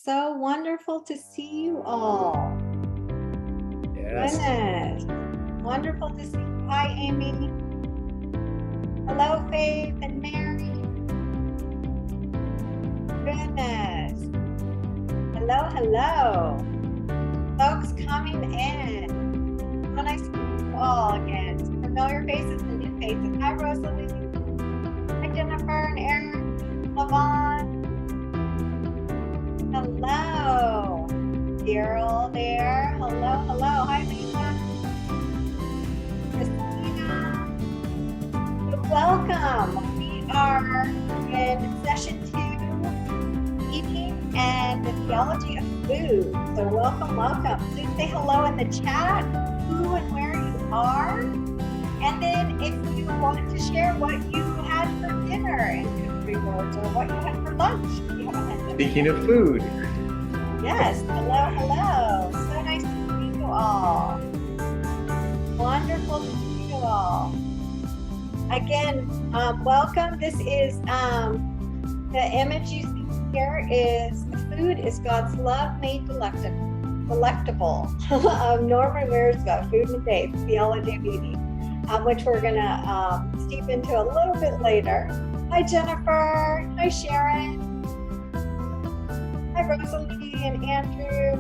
So wonderful to see you all. Yes. Goodness. Wonderful to see you. Hi, Amy. Hello, Faith and Mary. Goodness. Hello, hello. Folks coming in. So nice to meet you all again. Some familiar faces and new faces. Hi, Rosalie. Hi, Jennifer and Eric. Lavon. Hello. Daryl there. Hello, hello. Hi, Lisa. Christina. Welcome. We are in session 2, eating and the theology of food. So welcome. Please say hello in the chat, who and where you are. And then if you want to share what you had for dinner in 2-3 words, or what you had for lunch. Speaking of food. Yes, hello. So nice to see you all. Wonderful to see you all. Again, welcome. This is the image you see here is food is God's love made delectable. Norman Wirzba, Food and Faith, Theology of Eating, which we're gonna steep into a little bit later. Hi, Jennifer. Hi, Sharon. Hi, Rosalie and Andrew.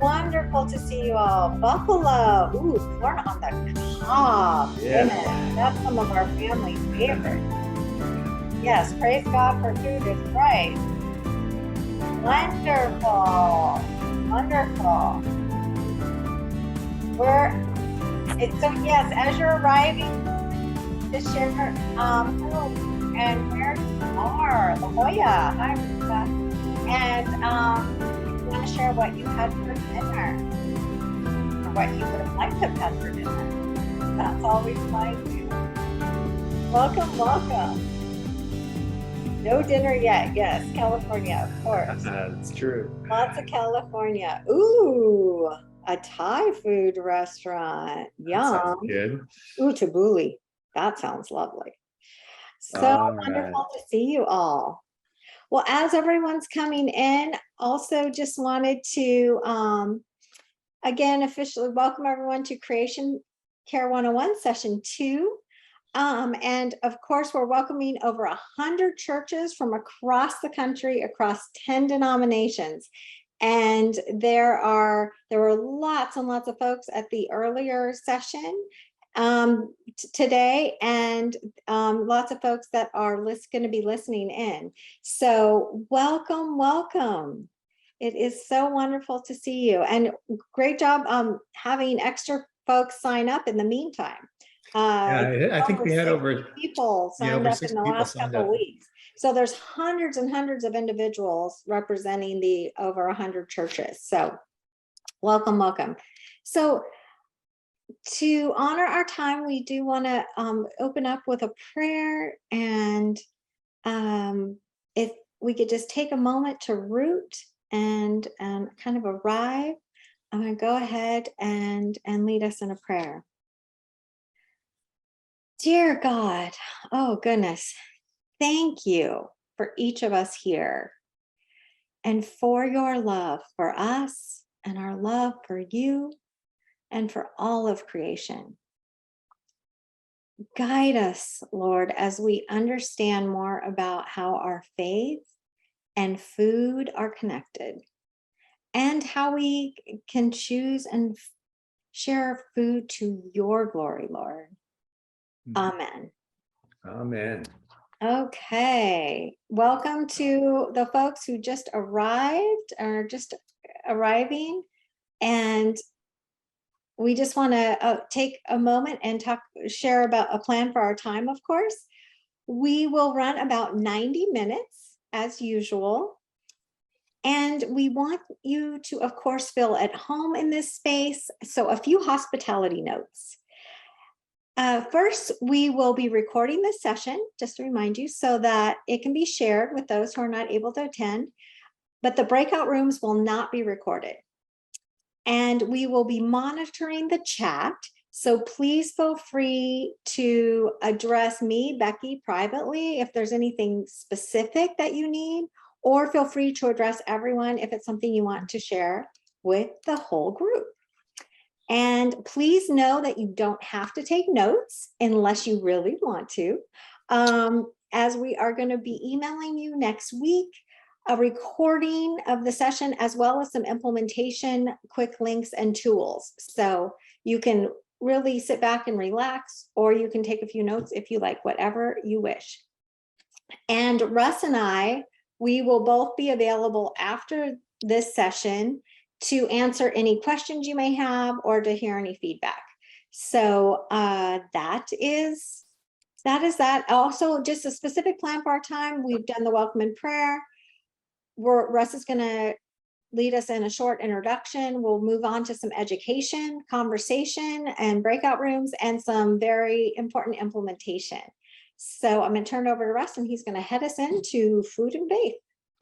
Wonderful to see you all. Buffalo. Ooh, corn on the cob. Yeah. Goodness, that's some of our family's favorites. Yes, praise God for food is right. Wonderful. So yes, as you're arriving, just share who and where you are. La Jolla. Hi, Rita. And if you want to share what you had for dinner, or what you would have liked to have had for dinner, that's always fine too. Welcome. No dinner yet. Yes, California, of course. That's true. Lots of California. Ooh, a Thai food restaurant. Yum. Sounds good. Ooh, tabbouleh. That sounds lovely. So wonderful to see you all. Well, as everyone's coming in, also just wanted to, again, officially welcome everyone to Creation Care 101, session 2. And of course, we're welcoming over 100 churches from across the country, across 10 denominations. And there were lots and lots of folks at the earlier session today, and lots of folks that are going to be listening in. So welcome. It is so wonderful to see you, and great job having extra folks sign up in the meantime. I think we had over people signed up in the last couple of weeks. So there's hundreds and hundreds of individuals representing the over 100 churches. So welcome. So to honor our time, we do want to open up with a prayer, and if we could just take a moment to root and kind of arrive, I'm going to go ahead and lead us in a prayer. Dear God, oh goodness, thank you for each of us here, and for your love for us, and our love for you, and for all of creation. Guide us, Lord, as we understand more about how our faith and food are connected, and how we can choose and share food to your glory, Lord. Amen. Okay. Welcome to the folks who just arrived or just arriving. And we just want to take a moment and share about a plan for our time, of course. We will run about 90 minutes as usual. And we want you to, of course, feel at home in this space. So a few hospitality notes. First, we will be recording this session, just to remind you, so that it can be shared with those who are not able to attend, but the breakout rooms will not be recorded. And we will be monitoring the chat, so please feel free to address me, Becky, privately if there's anything specific that you need, or feel free to address everyone if it's something you want to share with the whole group. And please know that you don't have to take notes unless you really want to, as we are going to be emailing you next week a recording of the session, as well as some implementation, quick links, and tools. So you can really sit back and relax, or you can take a few notes if you like, whatever you wish. And Russ and I, we will both be available after this session to answer any questions you may have or to hear any feedback. So that is that. Also, just a specific plan for our time. We've done the welcome and prayer. Russ is going to lead us in a short introduction. We'll move on to some education, conversation, and breakout rooms, and some very important implementation. So I'm going to turn it over to Russ, and he's going to head us into food and faith.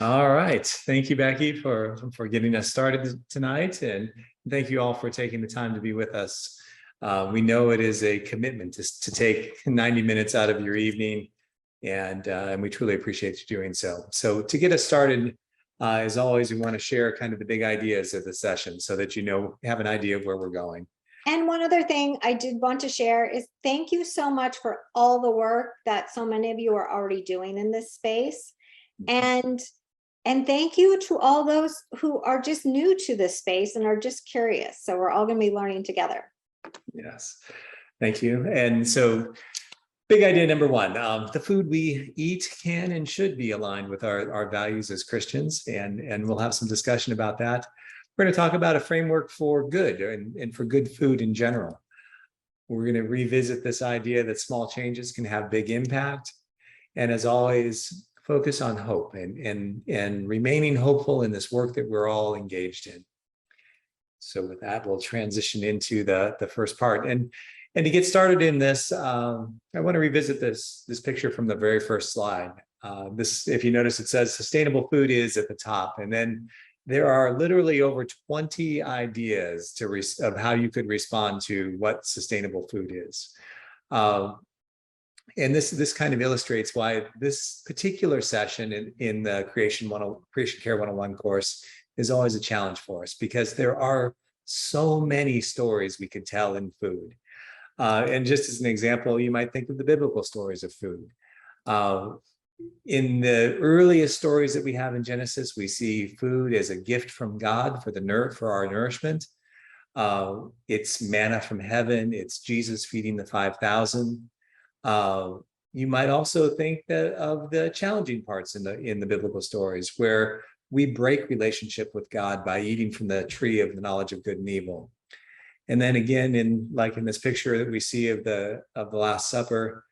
All right. Thank you, Becky, for getting us started tonight. And thank you all for taking the time to be with us. We know it is a commitment to take 90 minutes out of your evening, and we truly appreciate you doing so. So to get us started, as always, we want to share kind of the big ideas of the session so that you have an idea of where we're going. And one other thing I did want to share is thank you so much for all the work that so many of you are already doing in this space. And thank you to all those who are just new to this space and are just curious. So we're all going to be learning together. Yes, thank you. And so big idea number one, the food we eat can and should be aligned with our values as Christians. And we'll have some discussion about that. We're going to talk about a framework for good and for good food in general. We're going to revisit this idea that small changes can have big impact. And as always, focus on hope and remaining hopeful in this work that we're all engaged in. So with that, we'll transition into the first part. And to get started in this, I want to revisit this picture from the very first slide. If you notice, it says sustainable food is at the top. And then there are literally over 20 ideas of how you could respond to what sustainable food is. And this kind of illustrates why this particular session in the Creation Care 101 course is always a challenge for us, because there are so many stories we could tell in food. And just as an example, you might think of the biblical stories of food. In the earliest stories that we have in Genesis, we see food as a gift from God for our nourishment. It's manna from heaven. It's Jesus feeding the 5,000. You might also think of the challenging parts in the biblical stories, where we break relationship with God by eating from the tree of the knowledge of good and evil. And then again, in this picture that we see of the Last Supper,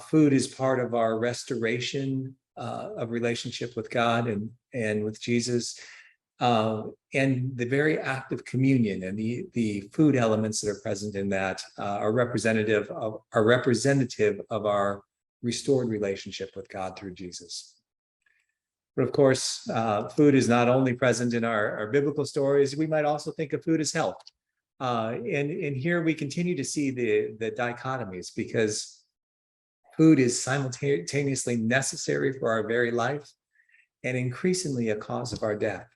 food is part of our restoration of relationship with God and with Jesus. And the very act of communion and the food elements that are present in that are representative of our restored relationship with God through Jesus. But of course, food is not only present in our biblical stories. We might also think of food as health. And here we continue to see the dichotomies, because food is simultaneously necessary for our very life and increasingly a cause of our death.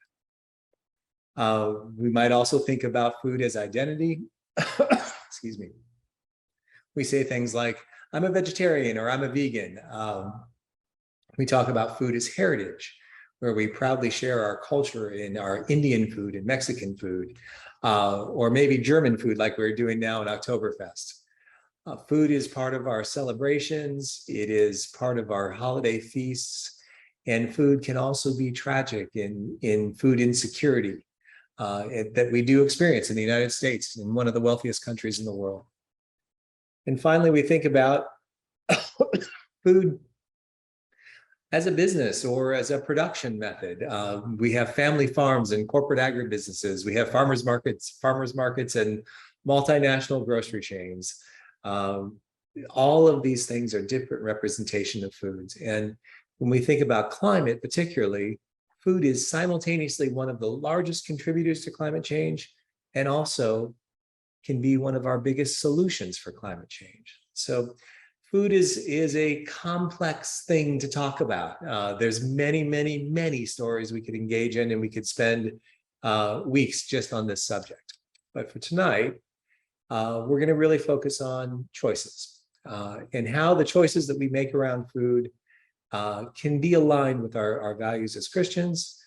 We might also think about food as identity. Excuse me. We say things like, I'm a vegetarian or I'm a vegan. We talk about food as heritage, where we proudly share our culture in our Indian food and Mexican food, or maybe German food like we're doing now in Oktoberfest. Food is part of our celebrations. It is part of our holiday feasts. And food can also be tragic in food insecurity that we do experience in the United States, in one of the wealthiest countries in the world. And finally, we think about food as a business or as a production method. We have family farms and corporate agribusinesses. We have farmers markets and multinational grocery chains. All of these things are different representation of foods. And when we think about climate, particularly, food is simultaneously one of the largest contributors to climate change, and also can be one of our biggest solutions for climate change. So food is a complex thing to talk about. There's many stories we could engage in, and we could spend weeks just on this subject. But for tonight, we're going to really focus on choices and how the choices that we make around food can be aligned with our values as Christians.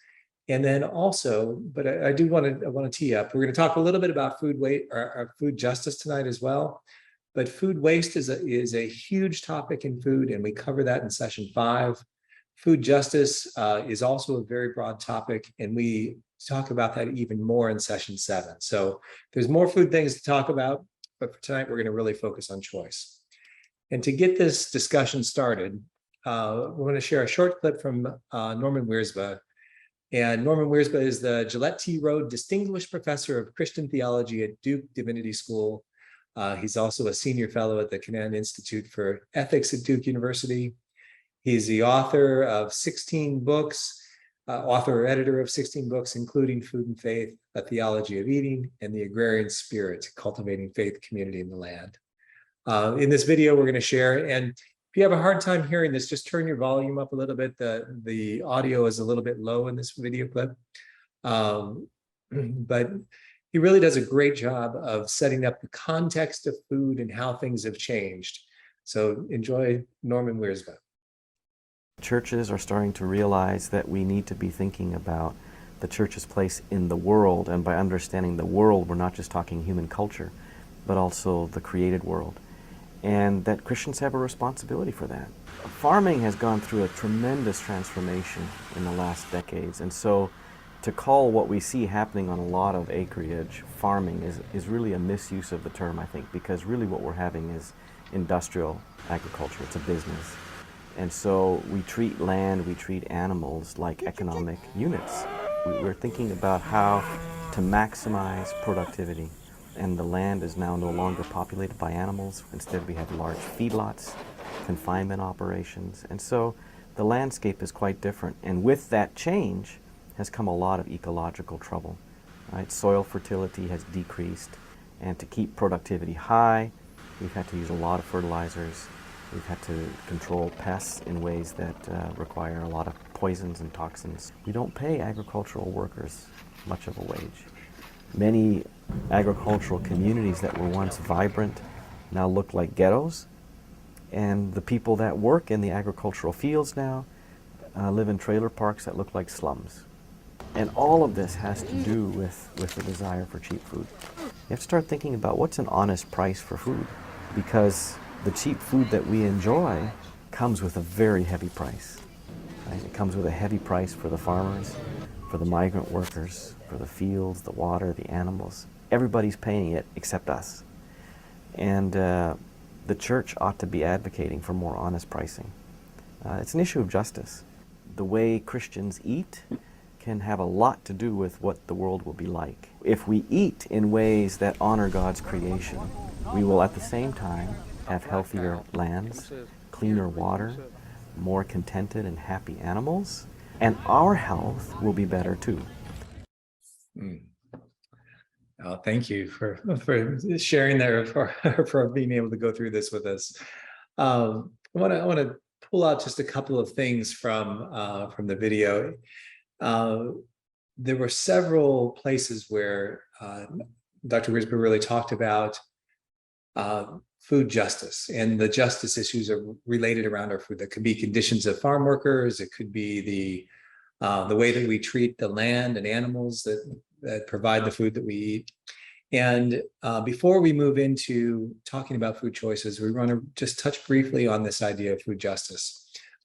And then also, but I do want to tee up, we're going to talk a little bit about food waste or food justice tonight as well. But food waste is a huge topic in food, and we cover that in session 5. Food justice is also a very broad topic, and we talk about that even more in session 7. So there's more food things to talk about, but for tonight, we're going to really focus on choice. And to get this discussion started, we're going to share a short clip from Norman Wirzba. And Norman Wirzba is the Gillette T. Road Distinguished Professor of Christian Theology at Duke Divinity School. He's also a senior fellow at the Canaan Institute for Ethics at Duke University. He's the author of 16 books, author or editor of 16 books, including Food and Faith, A Theology of Eating, and The Agrarian Spirit, Cultivating Faith, Community, and the Land. In this video, we're going to share, and if you have a hard time hearing this, just turn your volume up a little bit. The audio is a little bit low in this video clip. But he really does a great job of setting up the context of food and how things have changed. So enjoy Norman Wirzba. Churches are starting to realize that we need to be thinking about the church's place in the world, and by understanding the world, we're not just talking human culture, but also the created world, and that Christians have a responsibility for that. Farming has gone through a tremendous transformation in the last decades, and so to call what we see happening on a lot of acreage farming is really a misuse of the term, I think, because really what we're having is industrial agriculture. It's a business. And so we treat land, we treat animals like economic units. We're thinking about how to maximize productivity. And the land is now no longer populated by animals. Instead, we have large feedlots, confinement operations. And so the landscape is quite different. And with that change has come a lot of ecological trouble. Right? Soil fertility has decreased. And to keep productivity high, we've had to use a lot of fertilizers. We've had to control pests in ways that require a lot of poisons and toxins. We don't pay agricultural workers much of a wage. Many agricultural communities that were once vibrant now look like ghettos, and the people that work in the agricultural fields now live in trailer parks that look like slums. And all of this has to do with the desire for cheap food. You have to start thinking about what's an honest price for food, because the cheap food that we enjoy comes with a very heavy price. Right? It comes with a heavy price for the farmers, for the migrant workers, for the fields, the water, the animals. Everybody's paying it except us. And the church ought to be advocating for more honest pricing. It's an issue of justice. The way Christians eat can have a lot to do with what the world will be like. If we eat in ways that honor God's creation, we will at the same time have healthier lands, cleaner water, more contented and happy animals, and our health will be better too. Thank you for sharing there, for being able to go through this with us. I want to pull out just a couple of things from the video. There were several places where Dr. Wirzba really talked about food justice, and the justice issues are related around our food. That could be conditions of farm workers. It could be the way that we treat the land and animals that provide the food that we eat. And before we move into talking about food choices, we want to just touch briefly on this idea of food justice.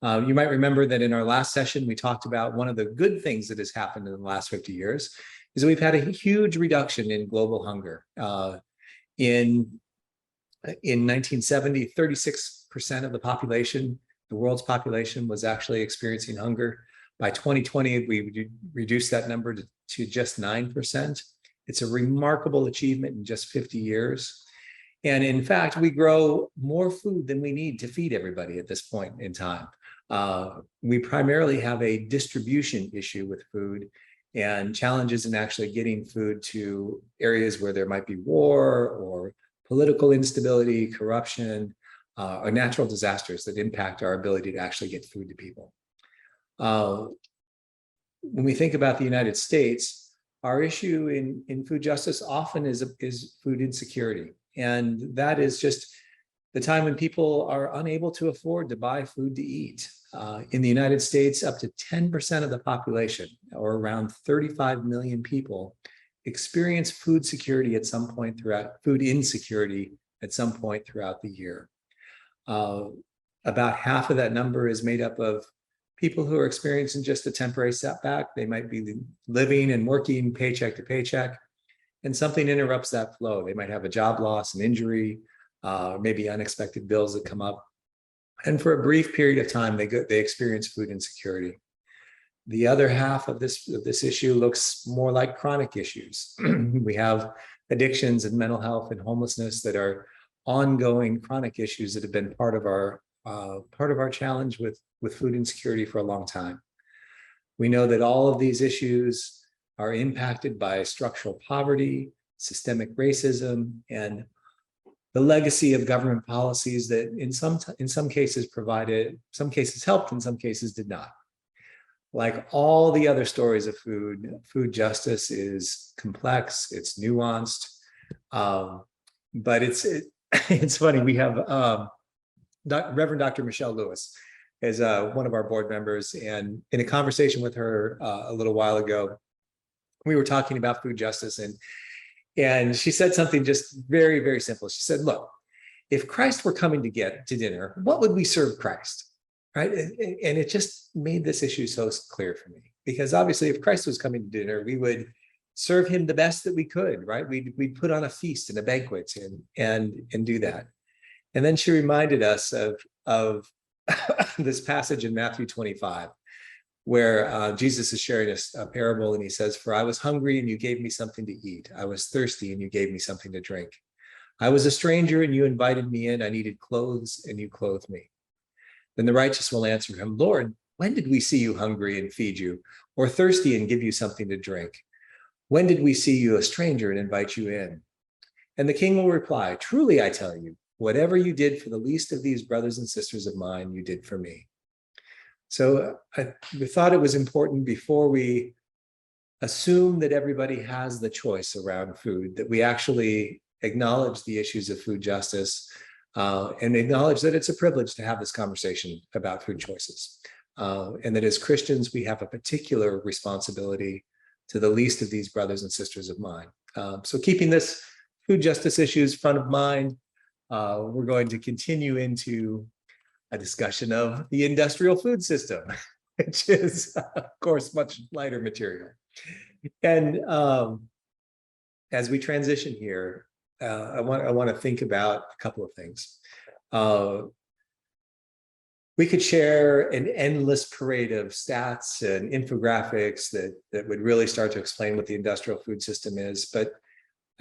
You might remember that in our last session, we talked about one of the good things that has happened in the last 50 years is that we've had a huge reduction in global hunger. In 1970, 36% of the population, the world's population, was actually experiencing hunger. By 2020, we reduced that number to just 9%. It's a remarkable achievement in just 50 years. And in fact, we grow more food than we need to feed everybody at this point in time. We primarily have a distribution issue with food and challenges in actually getting food to areas where there might be war or political instability, corruption, or natural disasters that impact our ability to actually get food to people. When we think about the United States, our issue in food justice often is food insecurity. And that is just the time when people are unable to afford to buy food to eat. In the United States, up to 10% of the population, or around 35 million people, experience food insecurity at some point throughout the year. About half of that number is made up of people who are experiencing just a temporary setback. They might be living and working paycheck to paycheck, and something interrupts that flow. They might have a job loss, an injury, maybe unexpected bills that come up. And for a brief period of time, they experience food insecurity. The other half of this issue looks more like chronic issues. We have addictions and mental health and homelessness that are ongoing chronic issues that have been part of our challenge with food insecurity for a long time. We know that all of these issues are impacted by structural poverty, systemic racism, and the legacy of government policies that in some cases provided, some cases helped, in some cases did not. Like all the other stories of food justice is complex, it's nuanced, but it's funny. We have Reverend Dr. Michelle Lewis as one of our board members, and in a conversation with her a little while ago, we were talking about food justice, and she said something just very, very simple. She said, look, if Christ were coming to dinner, what would we serve Christ? Right? And it just made this issue so clear for me, because obviously if Christ was coming to dinner, we would serve him the best that we could, right? We'd put on a feast and a banquet and do that. And then she reminded us of this passage in Matthew 25, where Jesus is sharing a parable, and he says, for I was hungry and you gave me something to eat. I was thirsty and you gave me something to drink. I was a stranger and you invited me in. I needed clothes and you clothed me. Then the righteous will answer him, Lord, when did we see you hungry and feed you, or thirsty and give you something to drink? When did we see you a stranger and invite you in? And the king will reply, truly I tell you, whatever you did for the least of these brothers and sisters of mine, you did for me. So we thought it was important, before we assume that everybody has the choice around food, that we actually acknowledge the issues of food justice, and acknowledge that it's a privilege to have this conversation about food choices. And that as Christians, we have a particular responsibility to the least of these brothers and sisters of mine. So keeping this food justice issues front of mind, we're going to continue into a discussion of the industrial food system, which is, of course, much lighter material. And as we transition here, I want to think about a couple of things. We could share an endless parade of stats and infographics that would really start to explain what the industrial food system is, but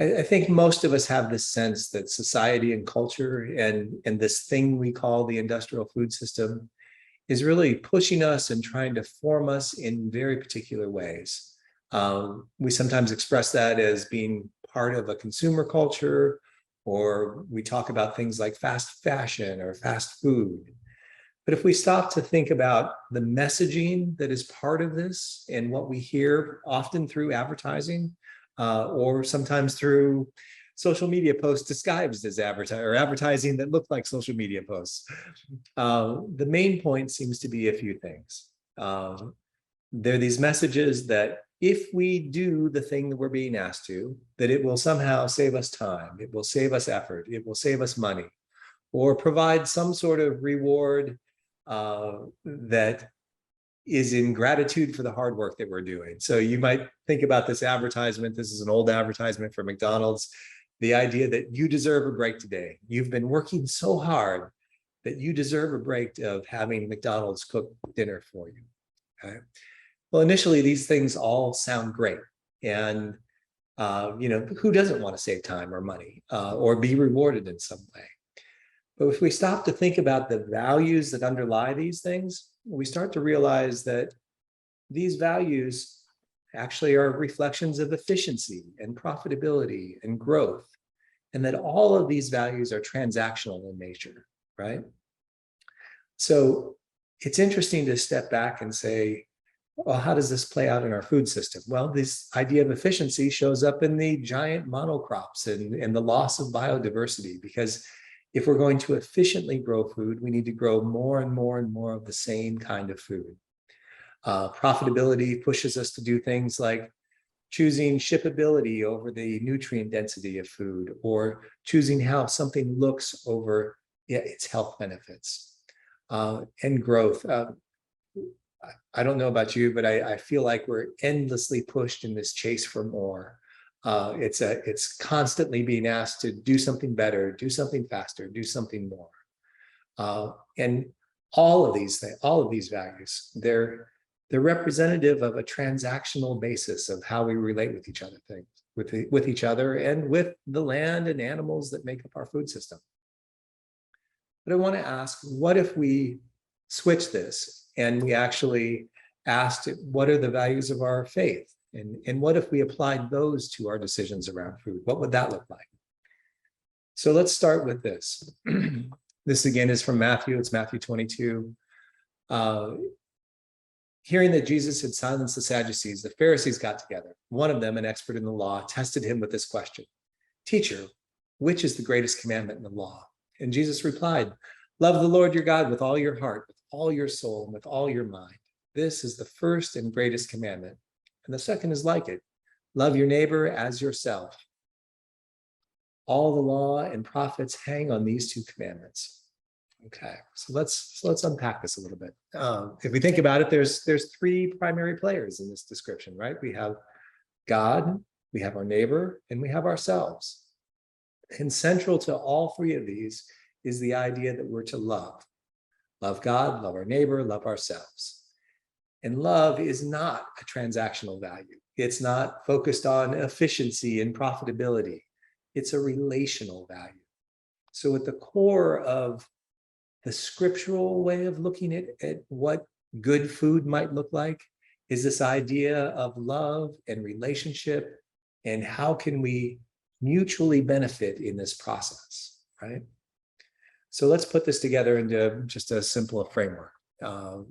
I think most of us have this sense that society and culture and this thing we call the industrial food system is really pushing us and trying to form us in very particular ways. We sometimes express that as being part of a consumer culture, or we talk about things like fast fashion or fast food. But if we stop to think about the messaging that is part of this, and what we hear often through advertising, or sometimes through social media posts disguised as advertising that look like social media posts, the main point seems to be a few things. There are these messages that if we do the thing that we're being asked to, that it will somehow save us time, it will save us effort, it will save us money, or provide some sort of reward that is in gratitude for the hard work that we're doing. So you might think about this advertisement. This is an old advertisement for McDonald's. The idea that you deserve a break today. You've been working so hard that you deserve a break of having McDonald's cook dinner for you. Okay. Well, initially, these things all sound great. And, who doesn't want to save time or money or be rewarded in some way? But if we stop to think about the values that underlie these things, we start to realize that these values actually are reflections of efficiency and profitability and growth, and that all of these values are transactional in nature. right? So it's interesting to step back and say, well, how does this play out in our food system? Well, this idea of efficiency shows up in the giant monocrops and the loss of biodiversity, because if we're going to efficiently grow food, we need to grow more and more and more of the same kind of food. Profitability pushes us to do things like choosing shippability over the nutrient density of food, or choosing how something looks over its health benefits, and growth. I don't know about you, but I feel like we're endlessly pushed in this chase for more. It's constantly being asked to do something better, do something faster, do something more. And all of these things, all of these values, they're representative of a transactional basis of how we relate with each other, with each other and with the land and animals that make up our food system. But I want to ask, what if we switch this and we actually asked, what are the values of our faith? And what if we applied those to our decisions around food? What would that look like? So let's start with this. This again is from Matthew. It's Matthew 22. Hearing that Jesus had silenced the Sadducees, the Pharisees got together. One of them, an expert in the law, tested him with this question: "Teacher, which is the greatest commandment in the law?" And Jesus replied, "Love the Lord your God with all your heart, with all your soul, and with all your mind. This is the first and greatest commandment. And the second is like it: love your neighbor as yourself. All the law and prophets hang on these two commandments." Okay, so let's unpack this a little bit. If we think about it, there's three primary players in this description, right? We have God, we have our neighbor, and we have ourselves. And central to all three of these is the idea that we're to love God, love our neighbor, love ourselves. And love is not a transactional value. It's not focused on efficiency and profitability. It's a relational value. So at the core of the scriptural way of looking at what good food might look like is this idea of love and relationship, and how can we mutually benefit in this process, right? So let's put this together into just a simple framework,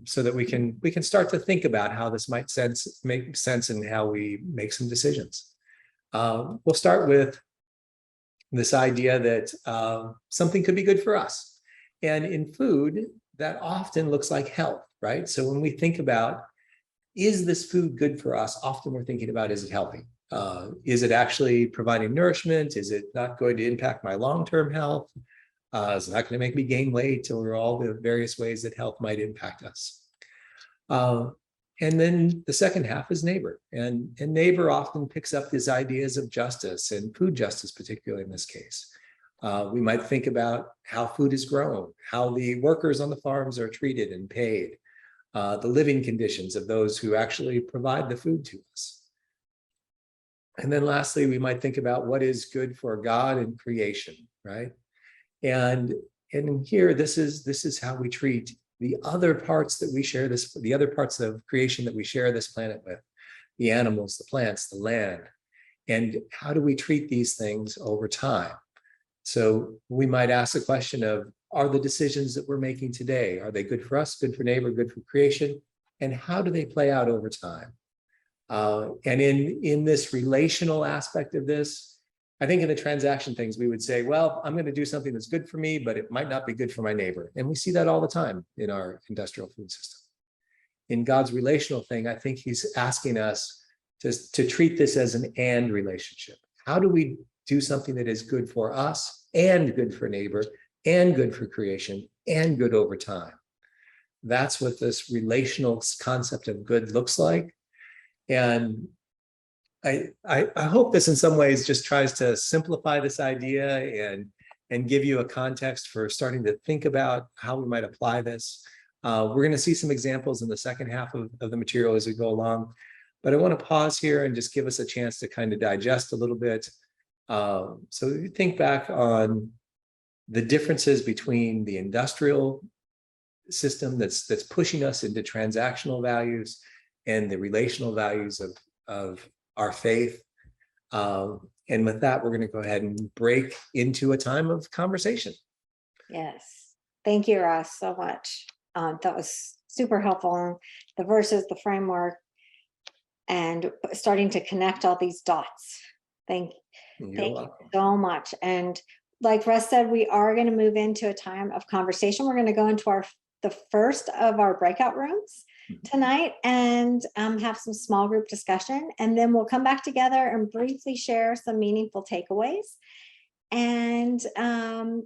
so that we can start to think about how this might make sense and how we make some decisions. We'll start with this idea that something could be good for us. And in food, that often looks like health, right? So when we think about, is this food good for us? Often we're thinking about, is it healthy? Is it actually providing nourishment? Is it not going to impact my long-term health? Is it not going to make me gain weight, or all the various ways that health might impact us? And then the second half is neighbor. And neighbor often picks up these ideas of justice, and food justice, particularly in this case. We might think about how food is grown, how the workers on the farms are treated and paid, the living conditions of those who actually provide the food to us. And then lastly, we might think about what is good for God and creation, right? And here, this is how we treat the other parts that we share this, the other parts of creation that we share this planet with, the animals, the plants, the land. And how do we treat these things over time? So we might ask the question of, are the decisions that we're making today, are they good for us, good for neighbor, good for creation? And how do they play out over time? And in this relational aspect of this, I think in the transaction things, we would say, well, I'm going to do something that's good for me, but it might not be good for my neighbor. And we see that all the time in our industrial food system. In God's relational thing, I think he's asking us to treat this as an and relationship. How do we do something that is good for us and good for neighbor and good for creation and good over time? That's what this relational concept of good looks like. And I hope this in some ways just tries to simplify this idea and give you a context for starting to think about how we might apply this. We're going to see some examples in the second half of the material as we go along, but I want to pause here and just give us a chance to kind of digest a little bit. So you think back on the differences between the industrial system that's pushing us into transactional values and the relational values of our faith. And with that, we're going to go ahead and break into a time of conversation. Yes. Thank you, Ross, so much. That was super helpful. The verses, the framework, and starting to connect all these dots. Thank you so much. And like Russ said, we are going to move into a time of conversation. We're going to go into the first of our breakout rooms tonight and have some small group discussion. And then we'll come back together and briefly share some meaningful takeaways. And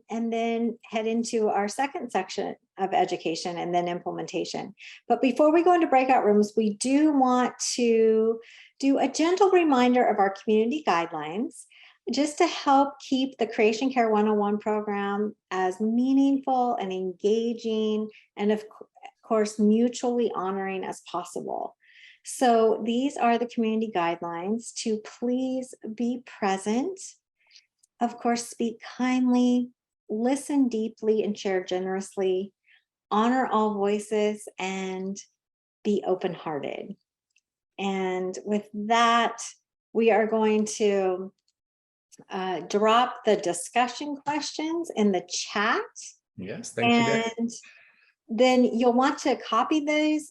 then head into our second section of education and then implementation. But before we go into breakout rooms, we do want to do a gentle reminder of our community guidelines, just to help keep the Creation Care 101 program as meaningful and engaging, and of course, mutually honoring as possible. So these are the community guidelines: to please be present, of course, speak kindly, listen deeply and share generously, honor all voices, and be open-hearted. And with that, we are going to drop the discussion questions in the chat. Yes, thank you. And then you'll want to copy those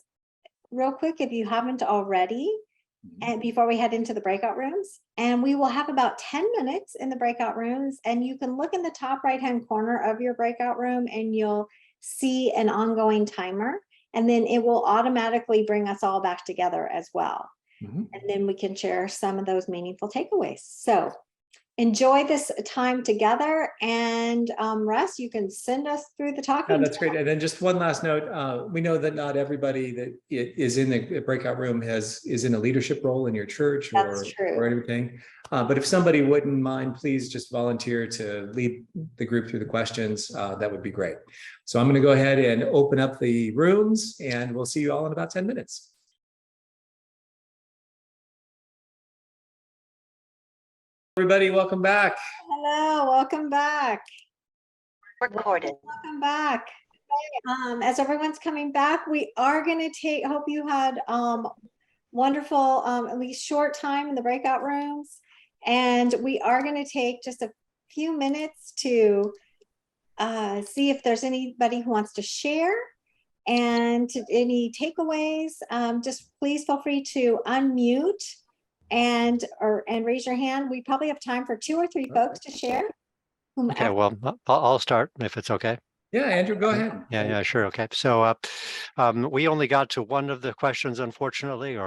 real quick if you haven't already, and before we head into the breakout rooms. And we will have about 10 minutes in the breakout rooms, and you can look in the top right-hand corner of your breakout room and you'll see an ongoing timer, and then it will automatically bring us all back together as well. And then we can share some of those meaningful takeaways. So enjoy this time together. And Russ, you can send us through the talking. That's great. And then just one last note. We know that not everybody that is in the breakout room is in a leadership role in your church or anything. But if somebody wouldn't mind, please just volunteer to lead the group through the questions. That would be great. So I'm going to go ahead and open up the rooms, and we'll see you all in about 10 minutes. Everybody, welcome back. Hello, welcome back. Recorded. Welcome back. As everyone's coming back, we are going to hope you had wonderful, at least short time in the breakout rooms. And we are going to take just a few minutes to see if there's anybody who wants to share and any takeaways. Just please feel free to unmute and raise your hand. We probably have time for 2 or 3 folks to share. Okay, well, I'll start if it's okay. Yeah, Andrew, go ahead. Yeah, sure. Okay. So we only got to one of the questions, unfortunately, we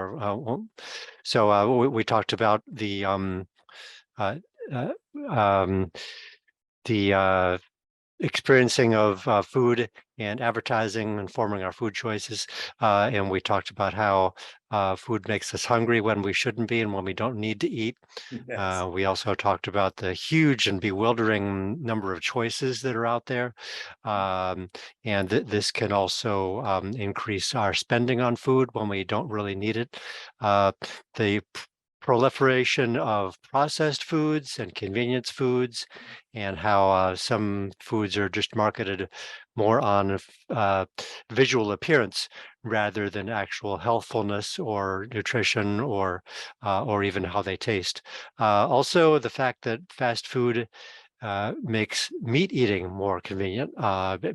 talked about the experiencing of food and advertising informing our food choices. And we talked about how food makes us hungry when we shouldn't be and when we don't need to eat. Yes. We also talked about the huge and bewildering number of choices that are out there. And this can also increase our spending on food when we don't really need it. The proliferation of processed foods and convenience foods, and how some foods are just marketed more on visual appearance rather than actual healthfulness or nutrition or even how they taste. Also, the fact that fast food makes meat eating more convenient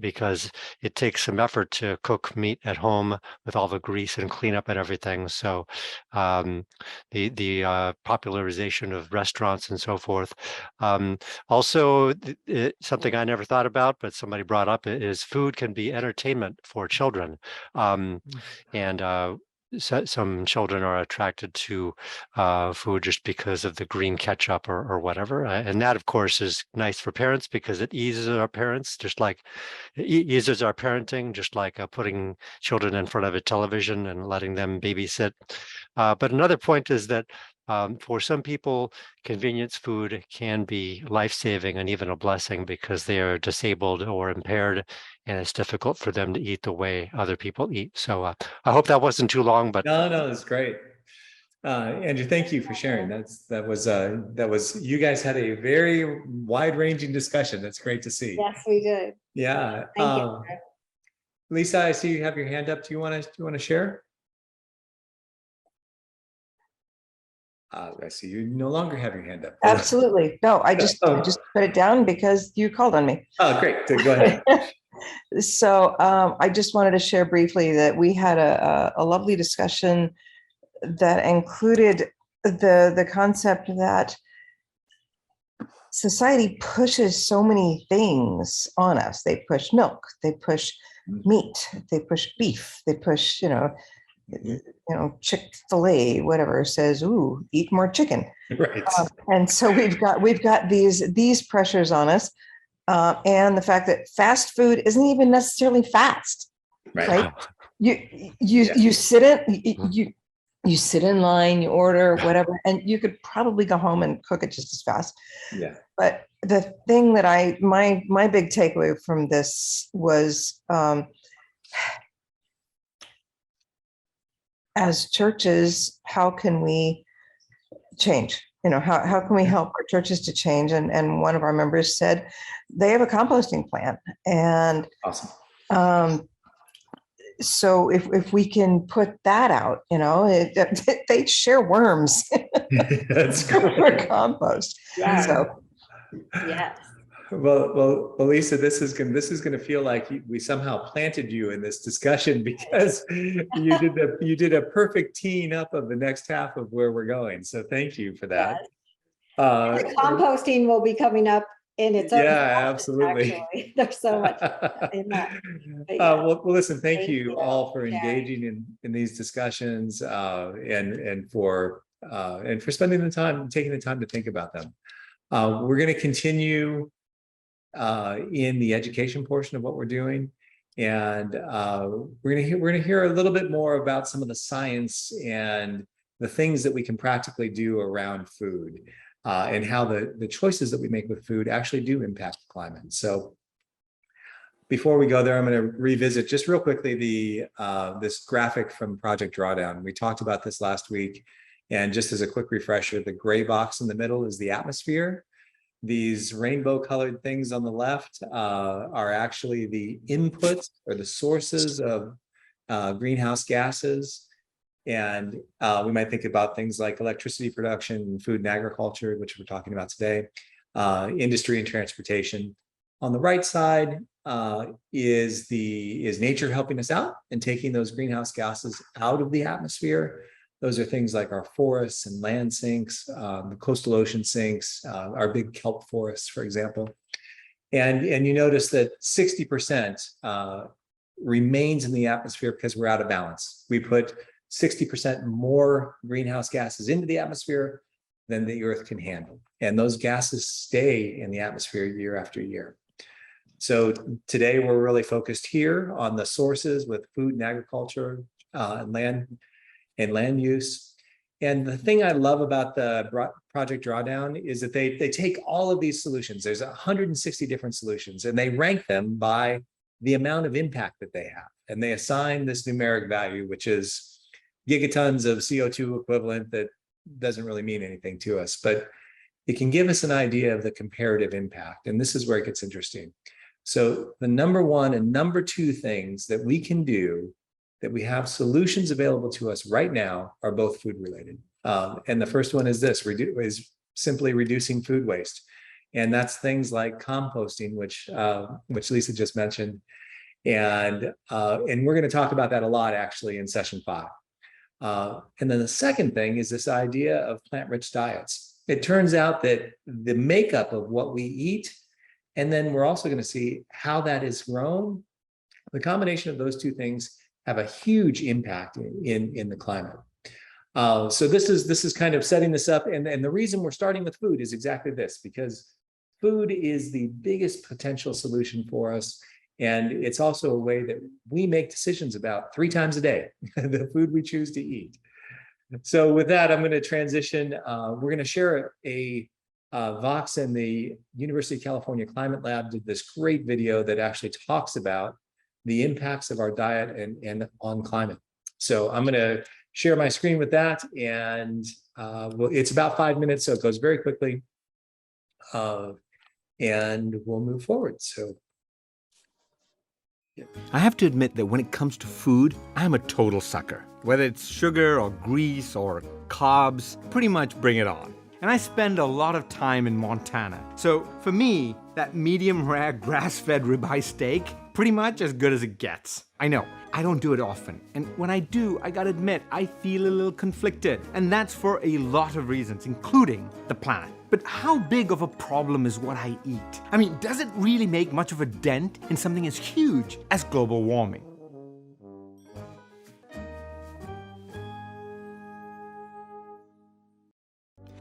because it takes some effort to cook meat at home with all the grease and cleanup and everything. So the popularization of restaurants and so forth. Also, something I never thought about, but somebody brought up, is food can be entertainment for children. Some children are attracted to food just because of the green ketchup or whatever. And that, of course, is nice for parents because it eases our parents, eases our parenting, just like putting children in front of a television and letting them babysit. But another point is that for some people, convenience food can be life-saving and even a blessing because they are disabled or impaired, and it's difficult for them to eat the way other people eat. So I hope that wasn't too long, but no, that's great. Andrew, thank you for sharing. That was you guys had a very wide-ranging discussion. That's great to see. Yes, we did. Yeah. Thank you. Lisa, I see you have your hand up. Do you want to share? I see you no longer have your hand up. Absolutely. No, I just put it down because you called on me. Oh, great. Go ahead. So I just wanted to share briefly that we had a lovely discussion that included the concept that society pushes so many things on us. They push milk, they push meat, they push beef, they push, Chick-fil-A, whatever, says, ooh, eat more chicken. Right. And so we've got these pressures on us. And the fact that fast food isn't even necessarily fast, right? You sit in line, you order whatever, and you could probably go home and cook it just as fast. Yeah. But the thing that my big takeaway from this was, as churches, how can we change? How can we help our churches to change? And one of our members said they have a composting plan. And awesome. So if we can put that out, they share worms. That's for compost. Yeah. So Yes. Well, Lisa, this is going to feel like we somehow planted you in this discussion, because you did a perfect teeing up of the next half of where we're going. So thank you for that. Yes. The composting will be coming up in its own. Yeah, absolutely. Actually. There's so much in that. Well, listen, thank you all for engaging in these discussions, and for spending the time, taking the time to think about them. We're going to continue in the education portion of what we're doing, and we're going to hear a little bit more about some of the science and the things that we can practically do around food, and how the choices that we make with food actually do impact the climate. So before we go there, I'm going to revisit just real quickly this graphic from Project Drawdown. We talked about this last week, and just as a quick refresher, the gray box in the middle is the atmosphere. These rainbow colored things on the left are actually the inputs or the sources of greenhouse gases. And we might think about things like electricity production, food and agriculture, which we're talking about today, industry and transportation. On the right side is nature helping us out and taking those greenhouse gases out of the atmosphere. Those are things like our forests and land sinks, the coastal ocean sinks, our big kelp forests, for example. And you notice that 60% remains in the atmosphere because we're out of balance. We put 60% more greenhouse gases into the atmosphere than the Earth can handle. And those gases stay in the atmosphere year after year. So today we're really focused here on the sources with food and agriculture and land use. And the thing I love about the Project Drawdown is that they take all of these solutions. There's 160 different solutions, and they rank them by the amount of impact that they have. And they assign this numeric value, which is gigatons of CO2 equivalent. That doesn't really mean anything to us, but it can give us an idea of the comparative impact. And this is where it gets interesting. So the number one and number two things that we can do, that we have solutions available to us right now, are both food related. And the first one is this, is simply reducing food waste. And that's things like composting, which Lisa just mentioned. And we're going to talk about that a lot actually in session 5. And then the second thing is this idea of plant-rich diets. It turns out that the makeup of what we eat, and then we're also going to see how that is grown, the combination of those two things have a huge impact in the climate. So this is kind of setting this up. And the reason we're starting with food is exactly this, because food is the biggest potential solution for us. And it's also a way that we make decisions about 3 times a day, the food we choose to eat. So with that, I'm going to transition. We're going to share Vox and the University of California Climate Lab did this great video that actually talks about the impacts of our diet and on climate. So I'm going to share my screen with that, and it's about 5 minutes, so it goes very quickly, and we'll move forward. So I have to admit that when it comes to food, I'm a total sucker. Whether it's sugar or grease or carbs, pretty much bring it on. And I spend a lot of time in Montana. So for me, that medium rare grass-fed ribeye steak, pretty much as good as it gets. I know, I don't do it often. And when I do, I gotta admit, I feel a little conflicted. And that's for a lot of reasons, including the planet. But how big of a problem is what I eat? I mean, does it really make much of a dent in something as huge as global warming?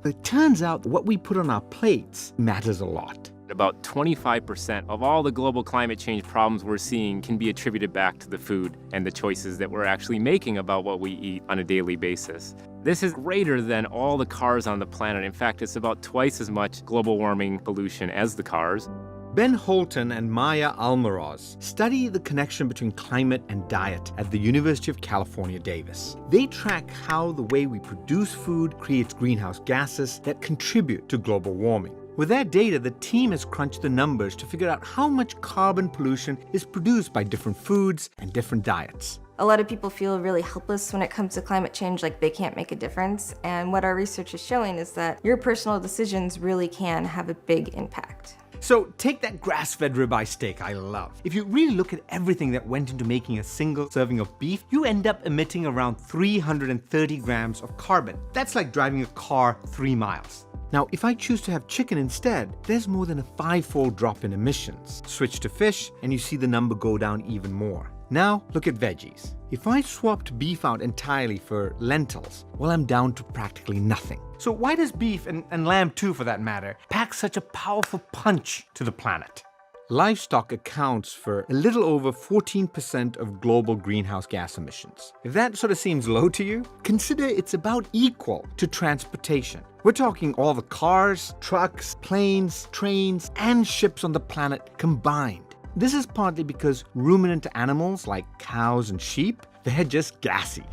It turns out what we put on our plates matters a lot. About 25% of all the global climate change problems we're seeing can be attributed back to the food and the choices that we're actually making about what we eat on a daily basis. This is greater than all the cars on the planet. In fact, it's about twice as much global warming pollution as the cars. Ben Holton and Maya Almaraz study the connection between climate and diet at the University of California, Davis. They track how the way we produce food creates greenhouse gases that contribute to global warming. With their data, the team has crunched the numbers to figure out how much carbon pollution is produced by different foods and different diets. A lot of people feel really helpless when it comes to climate change, like they can't make a difference. And what our research is showing is that your personal decisions really can have a big impact. So take that grass-fed ribeye steak I love. If you really look at everything that went into making a single serving of beef, you end up emitting around 330 grams of carbon. That's like driving a car 3 miles. Now, if I choose to have chicken instead, there's more than a 5-fold drop in emissions. Switch to fish, and you see the number go down even more. Now, look at veggies. If I swapped beef out entirely for lentils, well, I'm down to practically nothing. So why does beef, and lamb too for that matter, pack such a powerful punch to the planet? Livestock accounts for a little over 14% of global greenhouse gas emissions. If that sort of seems low to you, consider it's about equal to transportation. We're talking all the cars, trucks, planes, trains, and ships on the planet combined. This is partly because ruminant animals like cows and sheep, they're just gassy.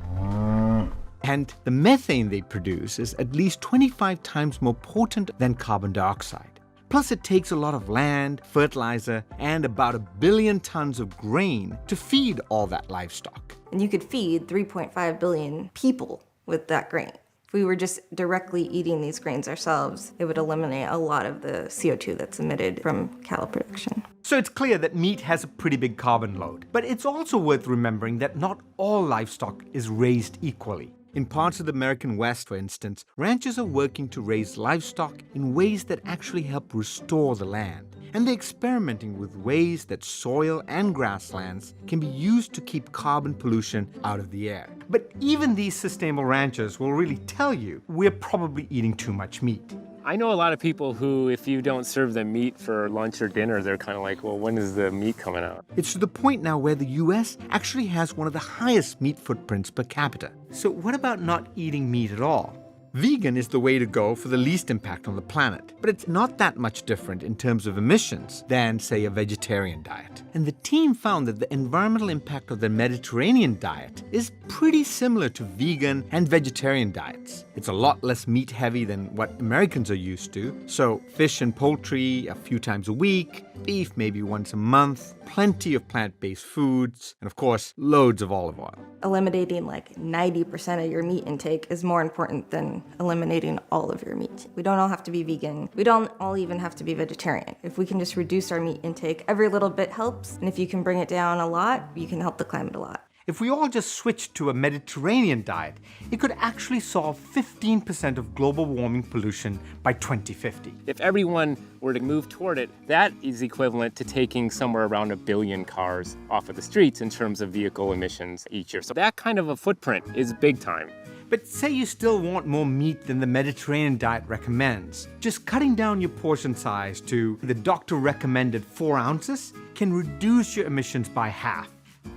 And the methane they produce is at least 25 times more potent than carbon dioxide. Plus, it takes a lot of land, fertilizer, and about 1 billion tons of grain to feed all that livestock. And you could feed 3.5 billion people with that grain. If we were just directly eating these grains ourselves, it would eliminate a lot of the CO2 that's emitted from cattle production. So it's clear that meat has a pretty big carbon load. But it's also worth remembering that not all livestock is raised equally. In parts of the American West, for instance, ranchers are working to raise livestock in ways that actually help restore the land. And they're experimenting with ways that soil and grasslands can be used to keep carbon pollution out of the air. But even these sustainable ranchers will really tell you we're probably eating too much meat. I know a lot of people who, if you don't serve them meat for lunch or dinner, they're kind of like, well, when is the meat coming out? It's to the point now where the US actually has one of the highest meat footprints per capita. So what about not eating meat at all? Vegan is the way to go for the least impact on the planet, but it's not that much different in terms of emissions than, say, a vegetarian diet. And the team found that the environmental impact of the Mediterranean diet is pretty similar to vegan and vegetarian diets. It's a lot less meat heavy than what Americans are used to, so fish and poultry a few times a week, beef maybe once a month, plenty of plant-based foods, and of course, loads of olive oil. Eliminating like 90% of your meat intake is more important than eliminating all of your meat. We don't all have to be vegan. We don't all even have to be vegetarian. If we can just reduce our meat intake, every little bit helps. And if you can bring it down a lot, you can help the climate a lot. If we all just switched to a Mediterranean diet, it could actually solve 15% of global warming pollution by 2050. If everyone were to move toward it, that is equivalent to taking somewhere around 1 billion cars off of the streets in terms of vehicle emissions each year. So that kind of a footprint is big time. But say you still want more meat than the Mediterranean diet recommends. Just cutting down your portion size to the doctor recommended 4 ounces can reduce your emissions by half.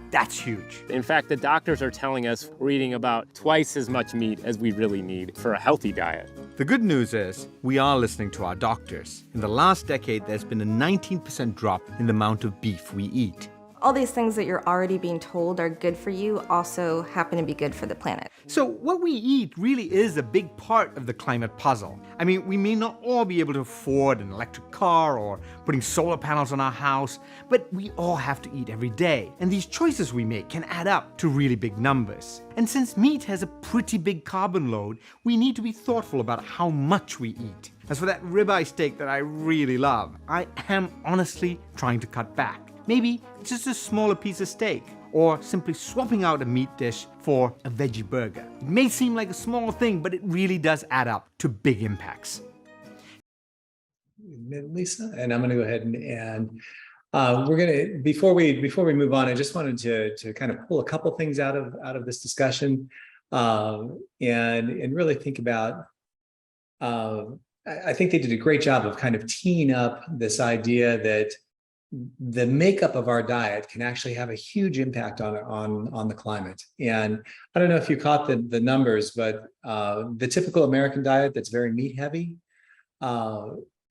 That's huge. In fact, the doctors are telling us we're eating about twice as much meat as we really need for a healthy diet. The good news is we are listening to our doctors. In the last decade, there's been a 19% drop in the amount of beef we eat. All these things that you're already being told are good for you also happen to be good for the planet. So what we eat really is a big part of the climate puzzle. I mean, we may not all be able to afford an electric car or putting solar panels on our house, but we all have to eat every day. And these choices we make can add up to really big numbers. And since meat has a pretty big carbon load, we need to be thoughtful about how much we eat. As for that ribeye steak that I really love, I am honestly trying to cut back. Maybe just a smaller piece of steak, or simply swapping out a meat dish for a veggie burger. It may seem like a small thing, but it really does add up to big impacts. Lisa, and I'm going to go ahead and we're going to, before we move on, I just wanted to kind of pull a couple things out of this discussion, and really think about. I think they did a great job of kind of teeing up this idea that the makeup of our diet can actually have a huge impact on the climate. And I don't know if you caught the numbers, but the typical American diet that's very meat heavy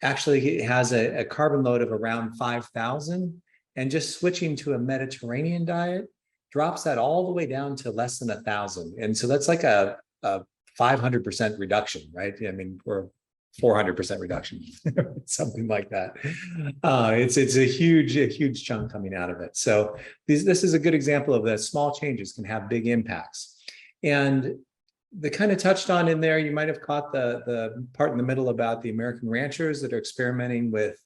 actually has a carbon load of around 5,000, and just switching to a Mediterranean diet drops that all the way down to less than 1,000. And so that's like a 500% reduction, right? I mean, we're 400% reduction, something like that. It's a huge chunk coming out of it. So this is a good example of that small changes can have big impacts. And they kind of touched on in there, you might have caught the part in the middle about the American ranchers that are experimenting with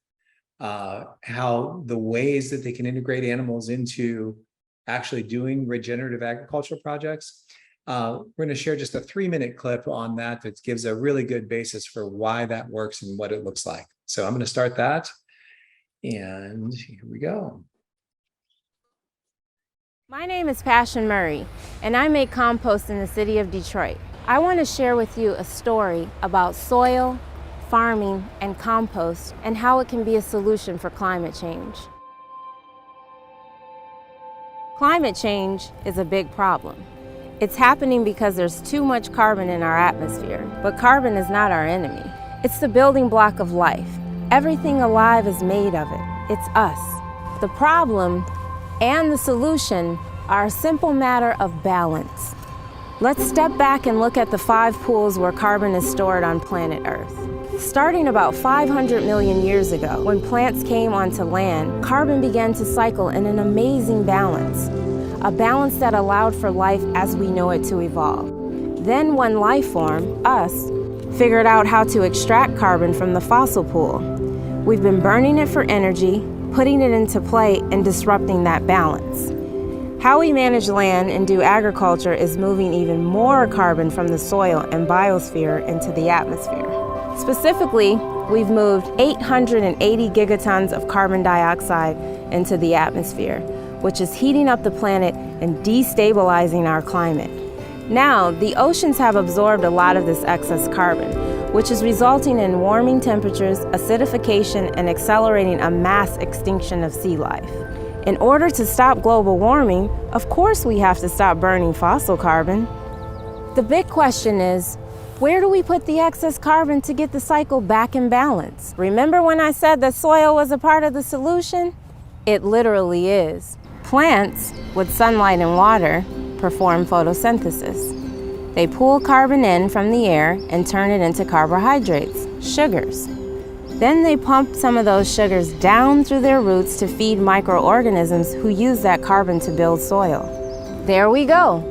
how the ways that they can integrate animals into actually doing regenerative agricultural projects. We're going to share just a 3-minute clip on that gives a really good basis for why that works and what it looks like. So I'm going to start that. And here we go. My name is Pashon Murray, and I make compost in the city of Detroit. I want to share with you a story about soil, farming, and compost, and how it can be a solution for climate change. Climate change is a big problem. It's happening because there's too much carbon in our atmosphere, but carbon is not our enemy. It's the building block of life. Everything alive is made of it. It's us. The problem and the solution are a simple matter of balance. Let's step back and look at the 5 pools where carbon is stored on planet Earth. Starting about 500 million years ago, when plants came onto land, carbon began to cycle in an amazing balance. A balance that allowed for life as we know it to evolve. Then one life form, us, figured out how to extract carbon from the fossil pool. We've been burning it for energy, putting it into play, and disrupting that balance. How we manage land and do agriculture is moving even more carbon from the soil and biosphere into the atmosphere. Specifically, we've moved 880 gigatons of carbon dioxide into the atmosphere, which is heating up the planet and destabilizing our climate. Now, the oceans have absorbed a lot of this excess carbon, which is resulting in warming temperatures, acidification, and accelerating a mass extinction of sea life. In order to stop global warming, of course we have to stop burning fossil carbon. The big question is, where do we put the excess carbon to get the cycle back in balance? Remember when I said that soil was a part of the solution? It literally is. Plants, with sunlight and water, perform photosynthesis. They pull carbon in from the air and turn it into carbohydrates, sugars. Then they pump some of those sugars down through their roots to feed microorganisms who use that carbon to build soil. There we go.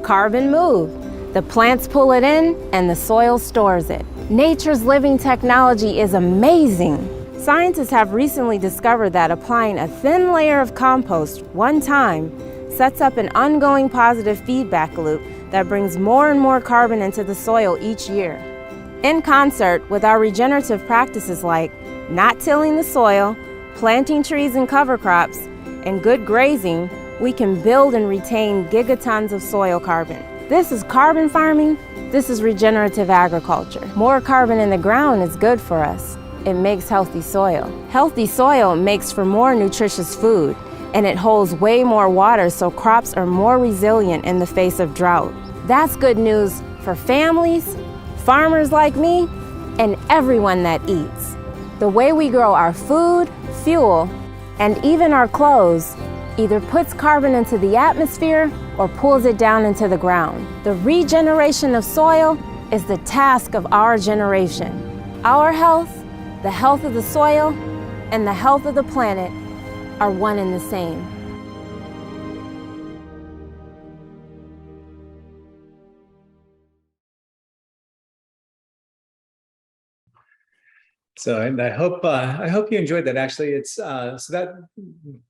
Carbon moved. The plants pull it in and the soil stores it. Nature's living technology is amazing. Scientists have recently discovered that applying a thin layer of compost one time sets up an ongoing positive feedback loop that brings more and more carbon into the soil each year. In concert with our regenerative practices like not tilling the soil, planting trees and cover crops, and good grazing, we can build and retain gigatons of soil carbon. This is carbon farming, this is regenerative agriculture. More carbon in the ground is good for us. It makes healthy soil. Healthy soil makes for more nutritious food, and it holds way more water so crops are more resilient in the face of drought. That's good news for families, farmers like me, and everyone that eats. The way we grow our food, fuel, and even our clothes either puts carbon into the atmosphere or pulls it down into the ground. The regeneration of soil is the task of our generation. Our health, the health of the soil, and the health of the planet are one and the same. So, and I hope you enjoyed that. Actually, it's so that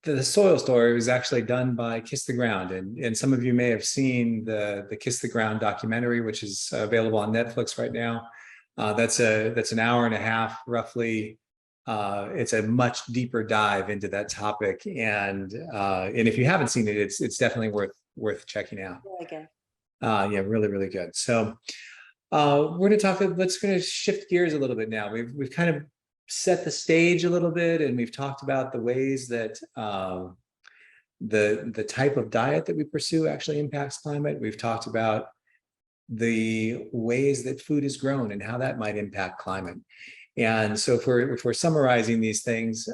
the soil story was actually done by Kiss the Ground, and some of you may have seen the Kiss the Ground documentary, which is available on Netflix right now. That's an hour and a half roughly. It's a much deeper dive into that topic, and if you haven't seen it, it's definitely worth checking out. Really good. Yeah, really good. So. We're going to talk. Let's going to shift gears a little bit now. We've kind of set the stage a little bit, and we've talked about the ways that the type of diet that we pursue actually impacts climate. We've talked about the ways that food is grown and how that might impact climate. And so, if we're summarizing these things,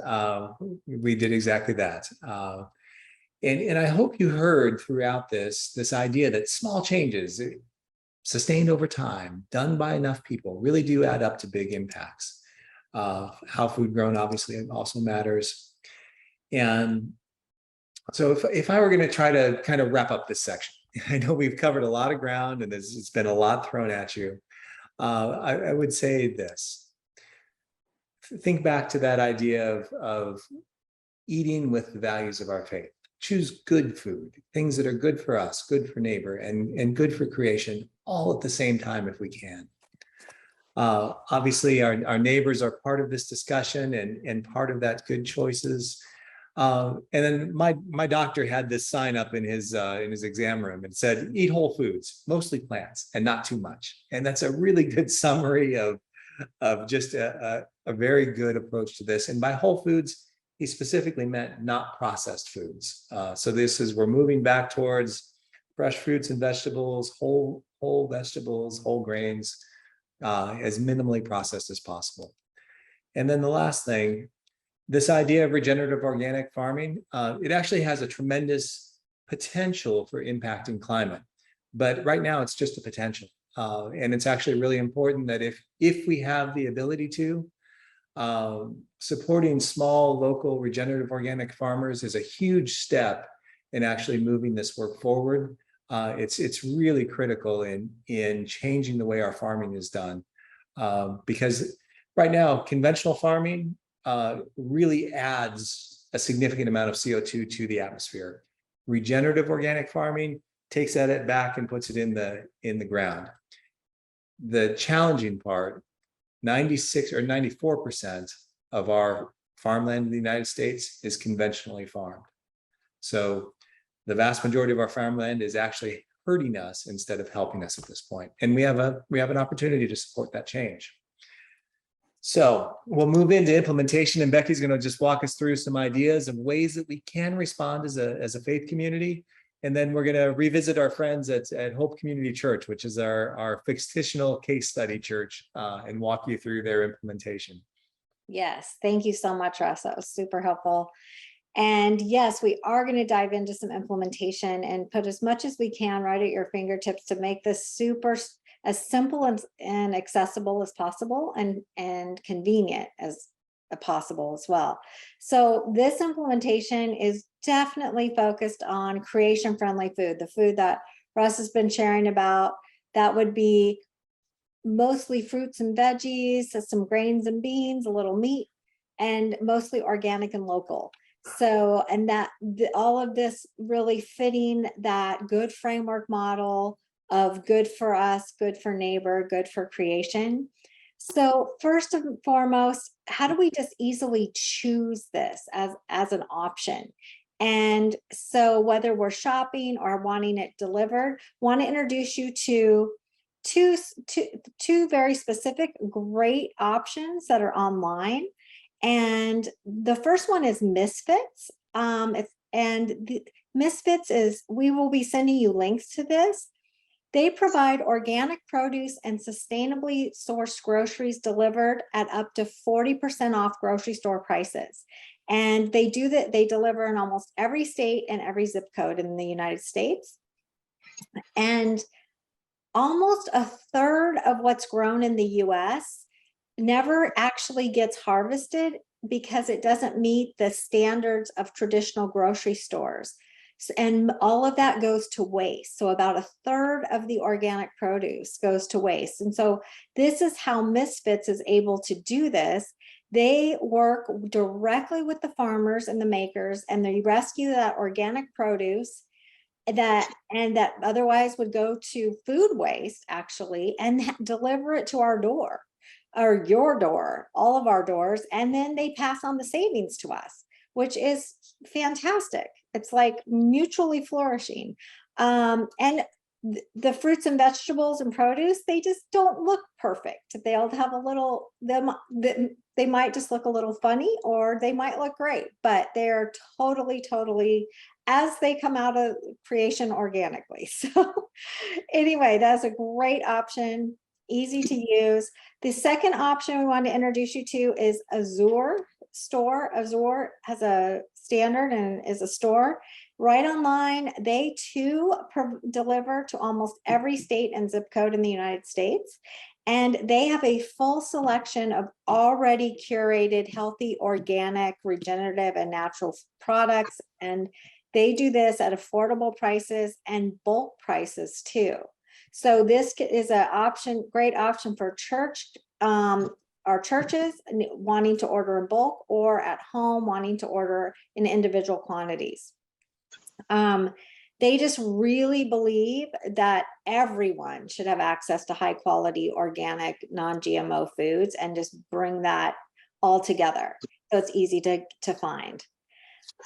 we did exactly that. And I hope you heard throughout this idea that small changes, sustained over time, done by enough people, really do add up to big impacts. How food grown obviously also matters. And so if I were going to try to kind of wrap up this section, I know we've covered a lot of ground and it's been a lot thrown at you. I would say this. Think back to that idea of eating with the values of our faith. Choose good food, things that are good for us, good for neighbor, and good for creation, all at the same time if we can. Obviously, our neighbors are part of this discussion and part of that good choices. And then my doctor had this sign up in his exam room and said, eat whole foods, mostly plants, and not too much. And that's a really good summary of just a very good approach to this. And by whole foods, he specifically meant not processed foods. So this is, we're moving back towards fresh fruits and vegetables, whole vegetables, whole grains, as minimally processed as possible. And then the last thing, this idea of regenerative organic farming, it actually has a tremendous potential for impacting climate. But right now it's just a potential. And it's actually really important that if we have the ability to, supporting small local regenerative organic farmers is a huge step in actually moving this work forward. It's really critical in changing the way our farming is done, because right now conventional farming really adds a significant amount of CO2 to the atmosphere. Regenerative organic farming takes that back and puts it in the ground. The challenging part, 96 or 94% of our farmland in the United States is conventionally farmed. So the vast majority of our farmland is actually hurting us instead of helping us at this point. And we have an opportunity to support that change. So we'll move into implementation, and Becky's going to just walk us through some ideas of ways that we can respond as a faith community. And then we're going to revisit our friends at Hope Community Church, which is our fictional case study church, and walk you through their implementation. Yes, thank you so much, Russ. That was super helpful. And yes, we are going to dive into some implementation and put as much as we can right at your fingertips to make this as simple and accessible as possible and convenient as possible as well. So this implementation is definitely focused on creation-friendly food, the food that Russ has been sharing about. That would be mostly fruits and veggies, some grains and beans, a little meat, and mostly organic and local. So, and all of this really fitting that good framework model of good for us, good for neighbor, good for creation. So first and foremost, how do we just easily choose this as an option? And so whether we're shopping or wanting it delivered, want to introduce you to two very specific great options that are online. And the first one is Misfits. Misfits is, we will be sending you links to this. They provide organic produce and sustainably sourced groceries delivered at up to 40% off grocery store prices. And they do that. They deliver in almost every state and every zip code in the United States. And almost a third of what's grown in the US never actually gets harvested because it doesn't meet the standards of traditional grocery stores. And all of that goes to waste. So about a third of the organic produce goes to waste. And so this is how Misfits is able to do this. They work directly with the farmers and the makers, and they rescue that organic produce that otherwise would go to food waste, actually, and deliver it to our door, or your door, all of our doors. And then they pass on the savings to us, which is fantastic. It's like mutually flourishing. And the fruits and vegetables and produce, they just don't look perfect. They'll have a little, they might just look a little funny, or they might look great, but they're totally, as they come out of creation organically. So anyway, that's a great option, easy to use. The second option we want to introduce you to is Azure store. Azure has a standard and is a store right online. They too deliver to almost every state and zip code in the United States. And they have a full selection of already curated, healthy, organic, regenerative, and natural products. And they do this at affordable prices and bulk prices too. So this is an option, great option for our churches wanting to order in bulk, or at home wanting to order in individual quantities. They just really believe that everyone should have access to high quality, organic, non-GMO foods, and just bring that all together. So it's easy to find.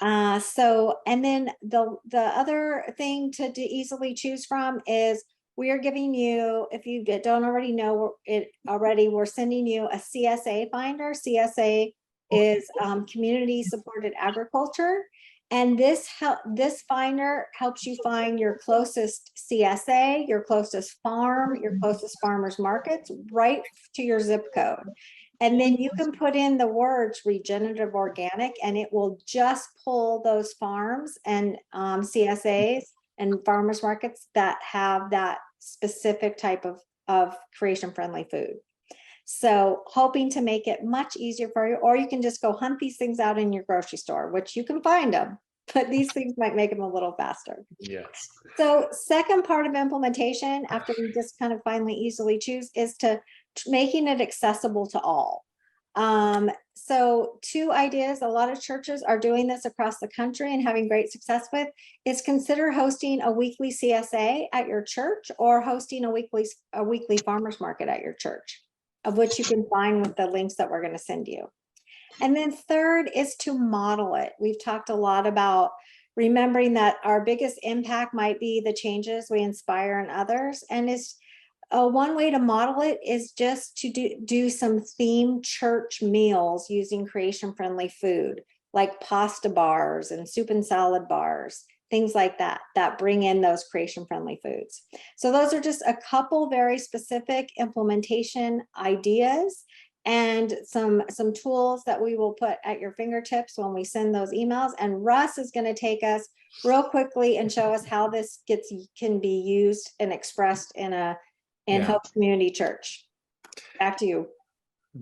And then the other thing to easily choose from is, we are giving you, if you don't already know it already, we're sending you a CSA finder. CSA is community supported agriculture. And this finder helps you find your closest CSA, your closest farm, your closest farmers markets, right to your zip code. And then you can put in the words regenerative organic, and it will just pull those farms and CSAs and farmers markets that have that specific type of creation friendly food. So hoping to make it much easier for you, or you can just go hunt these things out in your grocery store, which you can find them, but these things might make them a little faster. Yes. So second part of implementation, after we just kind of finally easily choose, is to making it accessible to all. So two ideas, a lot of churches are doing this across the country and having great success with, is consider hosting a weekly CSA at your church, or hosting a weekly farmers market at your church, of which you can find with the links that we're going to send you. And then third is to model it. We've talked a lot about remembering that our biggest impact might be the changes we inspire in others. And it's one way to model it is just to do some themed church meals using creation friendly food, like pasta bars and soup and salad bars, things like that, that bring in those creation friendly foods. So those are just a couple very specific implementation ideas, and some tools that we will put at your fingertips when we send those emails. And Russ is going to take us real quickly and show us how this can be used and expressed in Hope Community Church. Back to you.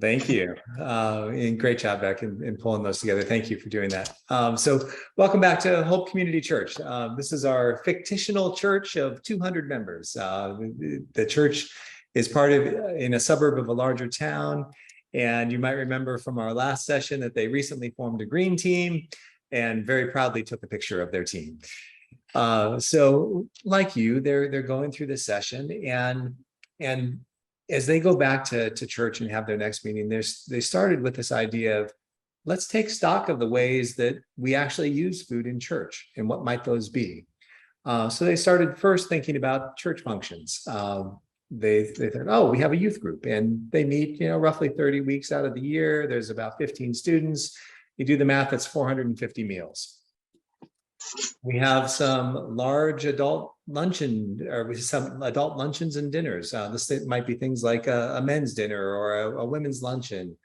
Thank you. And great job, Beck, in pulling those together. Thank you for doing that. So welcome back to Hope Community Church. This is our fictional church of 200 members. The church is in a suburb of a larger town. And you might remember from our last session that they recently formed a green team and very proudly took a picture of their team. So like you, they're going through this session, and as they go back to church and have their next meeting, they started with this idea of, let's take stock of the ways that we actually use food in church, and what might those be. So they started first thinking about church functions. They thought, oh, we have a youth group, and they meet, roughly 30 weeks out of the year. There's about 15 students. You do the math, that's 450 meals. We have some large adult luncheon, or some adult luncheons and dinners. This might be things like a men's dinner or a women's luncheon.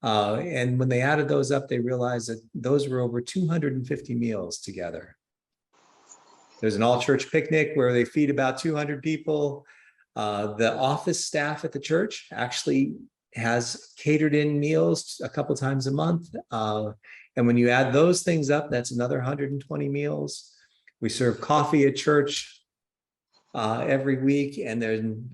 And when they added those up, they realized that those were over 250 meals together. There's an all-church picnic where they feed about 200 people. The office staff at the church actually has catered in meals a couple times a month. And when you add those things up, that's another 120 meals. We serve coffee at church every week. And then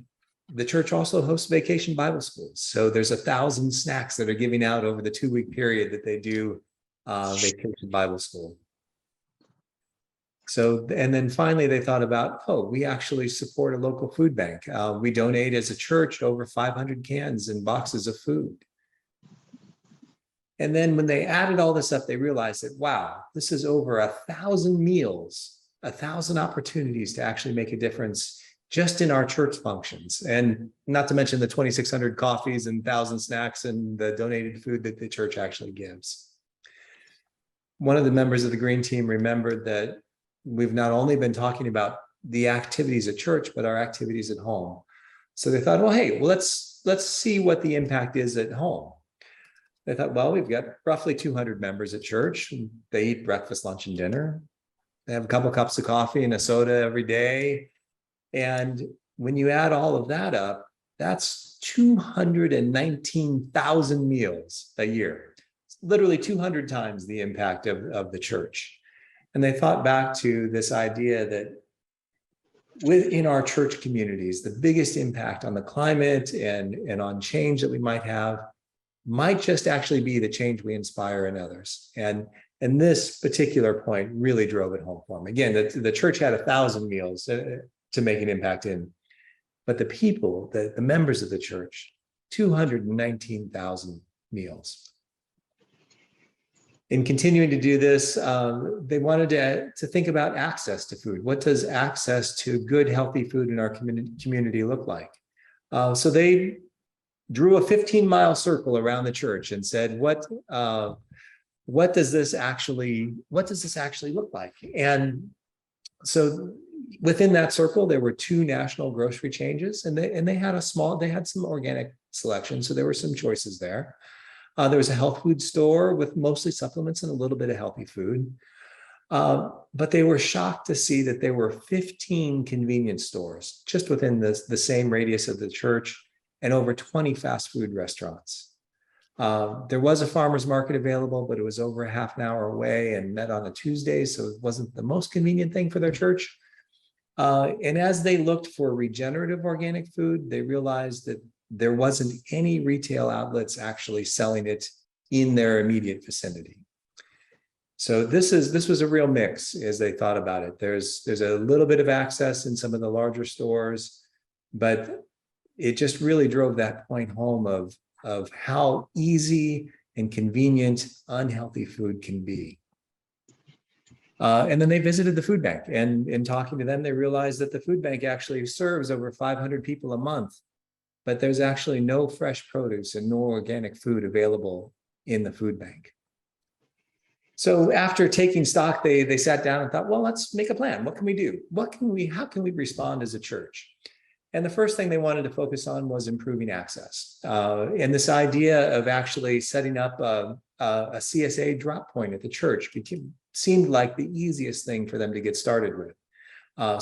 the church also hosts vacation Bible schools. So there's 1,000 snacks that are giving out over the 2-week period that they do vacation Bible school. So, and then finally they thought about, oh, we actually support a local food bank. We donate as a church over 500 cans and boxes of food. And then when they added all this up, they realized that, wow, this is over 1,000 meals, 1,000 opportunities to actually make a difference just in our church functions. And not to mention the 2,600 coffees and 1,000 snacks and the donated food that the church actually gives. One of the members of the Green Team remembered that we've not only been talking about the activities at church, but our activities at home. So they thought, well, hey, well, let's see what the impact is at home. They thought, well, we've got roughly 200 members at church. They eat breakfast, lunch, and dinner. They have a couple cups of coffee and a soda every day. And when you add all of that up, that's 219,000 meals a year. It's literally 200 times the impact of the church. And they thought back to this idea that within our church communities, the biggest impact on the climate and on change that we might have might just actually be the change we inspire in others. And this particular point really drove it home for them. Again, the church had 1,000 meals to make an impact in, but the people, the members of the church, 219,000 meals. In continuing to do this, they wanted to think about access to food. What does access to good, healthy food in our community look like? So they drew a 15-mile circle around the church and said, what does this actually look like? And so within that circle, there were 2 national grocery changes, and they had some organic selection. So there were some choices there. There was a health food store with mostly supplements and a little bit of healthy food. But they were shocked to see that there were 15 convenience stores just within the same radius of the church and over 20 fast food restaurants. There was a farmer's market available, but it was over a half an hour away and met on a Tuesday, so it wasn't the most convenient thing for their church. And as they looked for regenerative organic food, they realized that there wasn't any retail outlets actually selling it in their immediate vicinity. So this was a real mix as they thought about it. There's a little bit of access in some of the larger stores, but it just really drove that point home of how easy and convenient unhealthy food can be. And then they visited the food bank, and in talking to them, they realized that the food bank actually serves over 500 people a month, but there's actually no fresh produce and no organic food available in the food bank. So after taking stock, they sat down and thought, well, let's make a plan. What can we do? How can we respond as a church? And the first thing they wanted to focus on was improving access. And this idea of actually setting up a CSA drop point at the church seemed like the easiest thing for them to get started with.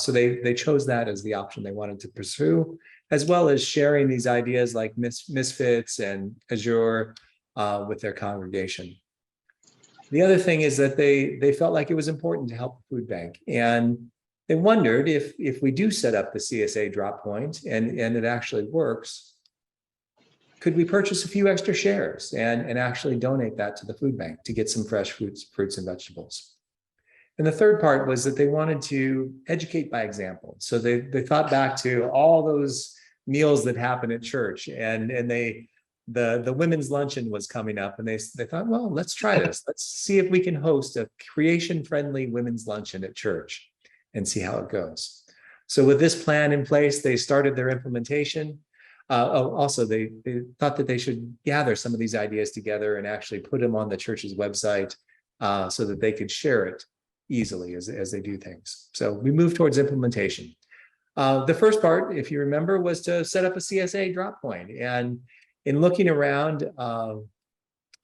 So they chose that as the option they wanted to pursue, as well as sharing these ideas like Misfits and Azure with their congregation. The other thing is that they felt like it was important to help the food bank. And they wondered if we do set up the CSA drop point and it actually works, could we purchase a few extra shares and actually donate that to the food bank to get some fresh fruits and vegetables? And the third part was that they wanted to educate by example. So they thought back to all those meals that happen at church, and the women's luncheon was coming up, and they thought, well, let's try this. Let's see if we can host a creation-friendly women's luncheon at church and see how it goes. So with this plan in place, they started their implementation. Also, they thought that they should gather some of these ideas together and actually put them on the church's website so that they could share it easily as they do things. So we moved towards implementation. The first part, if you remember, was to set up a CSA drop point. And in looking around,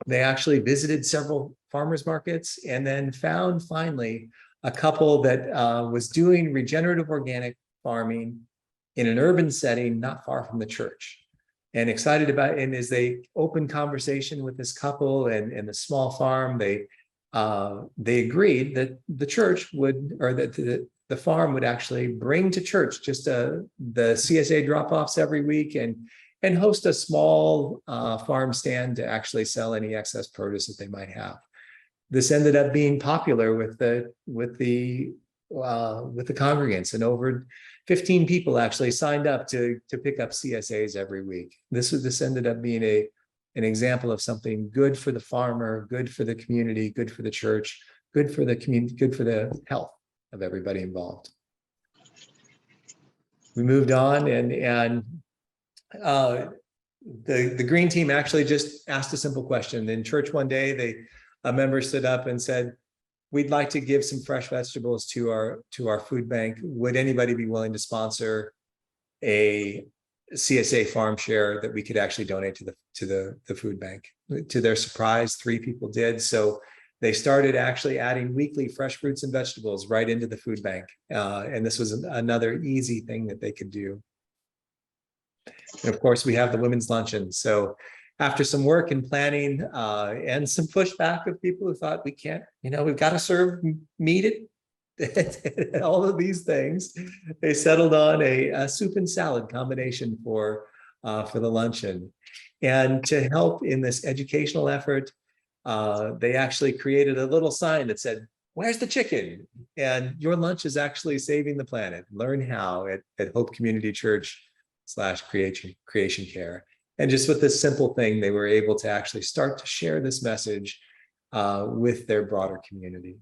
They actually visited several farmers markets and then found finally a couple that was doing regenerative organic farming in an urban setting not far from the church. And excited about it. And as they opened conversation with this couple and the small farm, they agreed that the church would, or that the farm would actually bring to church just the CSA drop-offs every week and host a small farm stand to actually sell any excess produce that they might have. This ended up being popular with the congregants, and over 15 people actually signed up to pick up CSAs every week. This ended up being an example of something good for the farmer, good for the community, good for the church, good for the community, good for the health of everybody involved. We moved on, and the green team actually just asked a simple question. In church one day, a member stood up and said, "We'd like to give some fresh vegetables to our food bank. Would anybody be willing to sponsor a CSA farm share that we could actually donate to the food bank?" To their surprise, 3 people did. So they started actually adding weekly fresh fruits and vegetables right into the food bank. And this was another easy thing that they could do. And of course, we have the women's luncheon. So after some work and planning and some pushback of people who thought we can't, we've got to serve meat at all of these things, they settled on a soup and salad combination for the luncheon. And to help in this educational effort, they actually created a little sign that said, "Where's the chicken?" And your lunch is actually saving the planet. Learn how at Hope Community Church /Creation Care. And just with this simple thing, they were able to actually start to share this message with their broader community.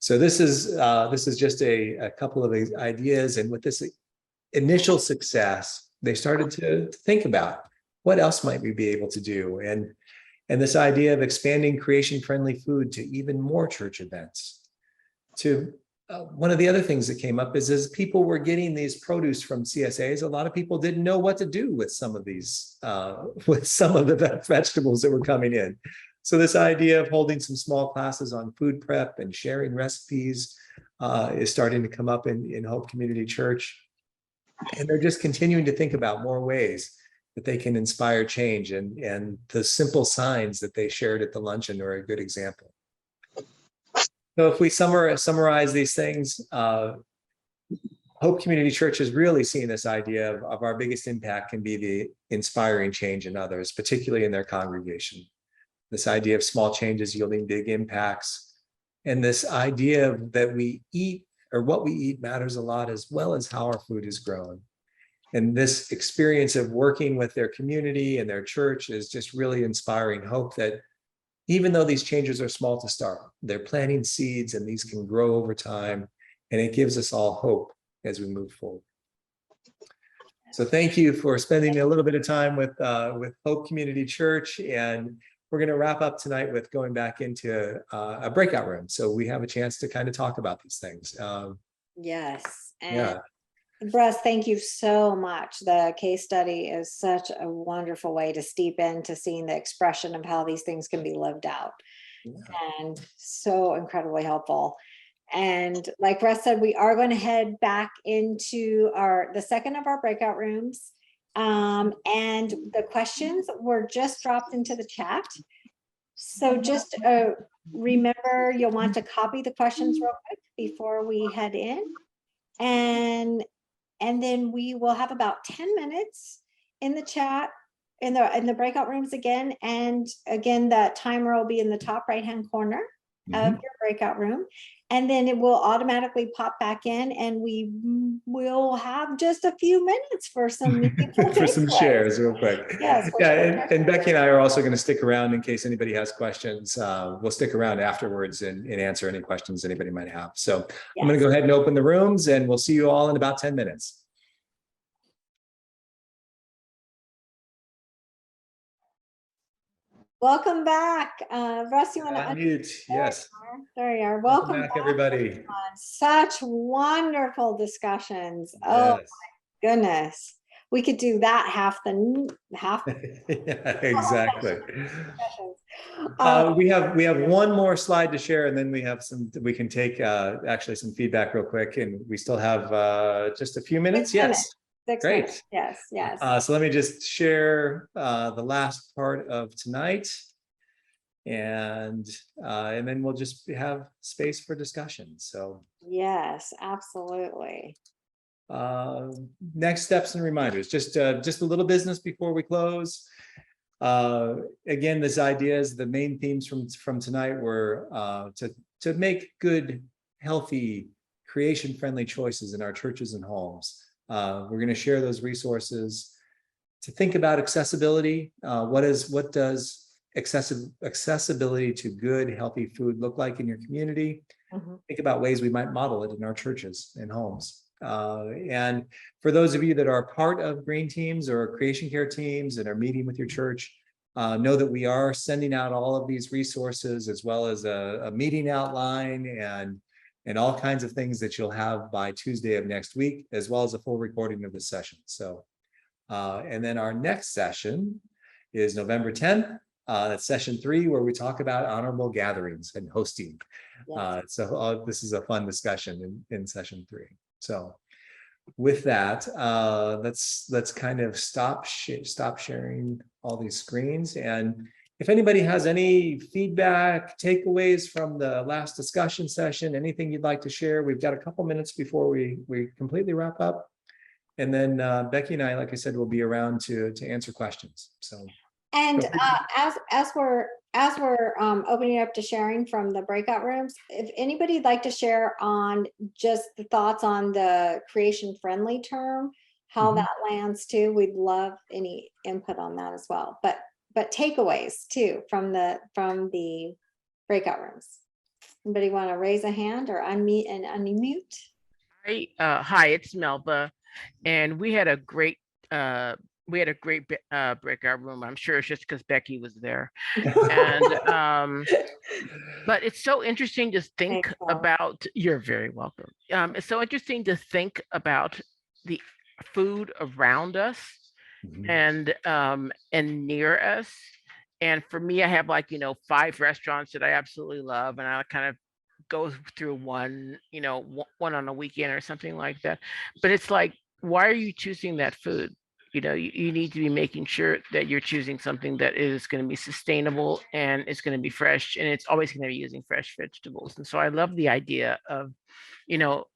So this is just a couple of ideas. And with this initial success, they started to think about what else might we be able to do. And this idea of expanding creation-friendly food to even more church events. One of the other things that came up is as people were getting these produce from CSAs, a lot of people didn't know what to do with some of these, with some of the vegetables that were coming in. So this idea of holding some small classes on food prep and sharing recipes is starting to come up in Hope Community Church. And they're just continuing to think about more ways that they can inspire change. And the simple signs that they shared at the luncheon are a good example. So if we summarize these things, Hope Community Church is really seeing this idea of our biggest impact can be the inspiring change in others, particularly in their congregation. This idea of small changes yielding big impacts. And this idea that we eat, or what we eat, matters a lot, as well as how our food is grown. And this experience of working with their community and their church is just really inspiring hope that even though these changes are small to start, they're planting seeds and these can grow over time. And it gives us all hope as we move forward. So thank you for spending a little bit of time with Hope Community Church. And we're going to wrap up tonight with going back into a breakout room. So we have a chance to kind of talk about these things. Yes. And yeah. Russ, thank you so much. The case study is such a wonderful way to steep into seeing the expression of how these things can be lived out. Yeah. And so incredibly helpful. And like Russ said, we are going to head back into the second of our breakout rooms. And the questions were just dropped into the chat. So just remember, you'll want to copy the questions real quick before we head in. And then we will have about 10 minutes in the chat, in the breakout rooms again. And again, that timer will be in the top right-hand corner of your breakout room. And then it will automatically pop back in, and we will have just a few minutes for some for some shares real quick. Yes. Yeah, and Becky and I are also going to stick around in case anybody has questions. We'll stick around afterwards and answer any questions anybody might have. So yes. I'm going to go ahead and open the rooms, and we'll see you all in about 10 minutes. Welcome back. Russ, you want to unmute? Yes. There you are. Welcome back, everybody. Everyone. Such wonderful discussions. Yes. Oh my goodness. We could do that half. Yeah, exactly. We have one more slide to share, and then we can take actually some feedback real quick, and we still have just a few minutes. 6 minutes. Yes. 6 Great. minutes. Yes. So let me just share the last part of tonight, and then we'll just have space for discussion. So Yes, absolutely. next steps and reminders, just a little business before we close. Again, this idea is the main themes from tonight were to make good, healthy, creation-friendly choices in our churches and homes. We're going to share those resources to think about accessibility. What does accessibility to good, healthy food look like in your community? Think about ways we might model it in our churches and homes. And for those of you that are part of green teams or creation care teams and are meeting with your church, know that we are sending out all of these resources, as well as a meeting outline and all kinds of things that you'll have by Tuesday of next week, as well as a full recording of the session. So, and then our next session is November 10th. That's session 3, where we talk about honorable gatherings and hosting. Yes. So this is a fun discussion in session 3. So with that, let's kind of stop sharing all these screens. And if anybody has any feedback, takeaways from the last discussion session, anything you'd like to share, we've got a couple minutes before we completely wrap up. And then Becky and I, like I said, will be around to answer questions. So. And as we're opening up to sharing from the breakout rooms, if anybody'd like to share on just the thoughts on the creation friendly term, how that lands too, we'd love any input on that as well. But takeaways too from the breakout rooms. Anybody want to raise a hand or unmute? Hi, it's Melba, and we had a great breakout room. I'm sure it's just because Becky was there. And but it's so interesting to think about. You're very welcome. It's so interesting to think about the food around us and near us. And for me, I have 5 restaurants that I absolutely love, and I kind of go through one on a weekend or something like that. But it's like, why are you choosing that food? You need to be making sure that you're choosing something that is going to be sustainable and it's going to be fresh, and it's always going to be using fresh vegetables. And so I love the idea of,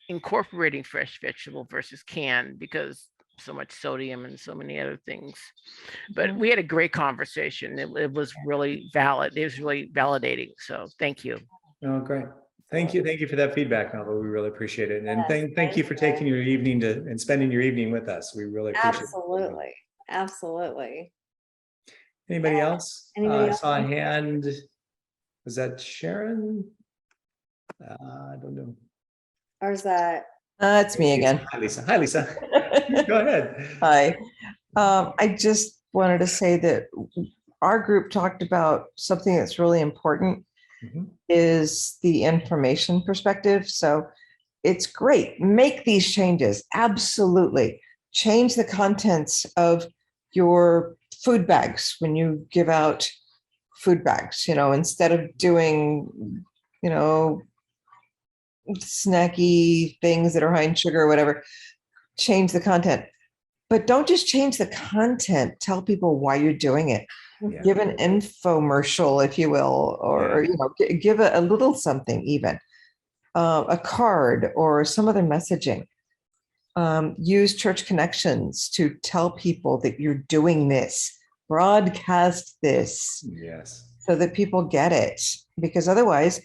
incorporating fresh vegetable versus canned, because so much sodium and so many other things. But we had a great conversation. It was really valid. It was really validating. So thank you. Oh, great. Thank you for that feedback, Melba. We really appreciate it. And thank you for taking your evening and spending your evening with us. We really appreciate it. Absolutely. Anybody else? Anybody else? Saw a hand. Was that Sharon? I don't know. Or is that? It's me again. Hi, Lisa. Hi, Lisa. Go ahead. Hi. I just wanted to say that our group talked about something that's really important is the information perspective. So it's great. Make these changes. Absolutely. Change the contents of your food bags when you give out food bags, instead of doing, snacky things that are high in sugar or whatever, change the content. But don't just change the content. Tell people why you're doing it. Yeah. Give an infomercial, if you will, or give a little something, even a card or some other messaging. Use church connections to tell people that you're doing this. Broadcast this, so that people get it. Because otherwise,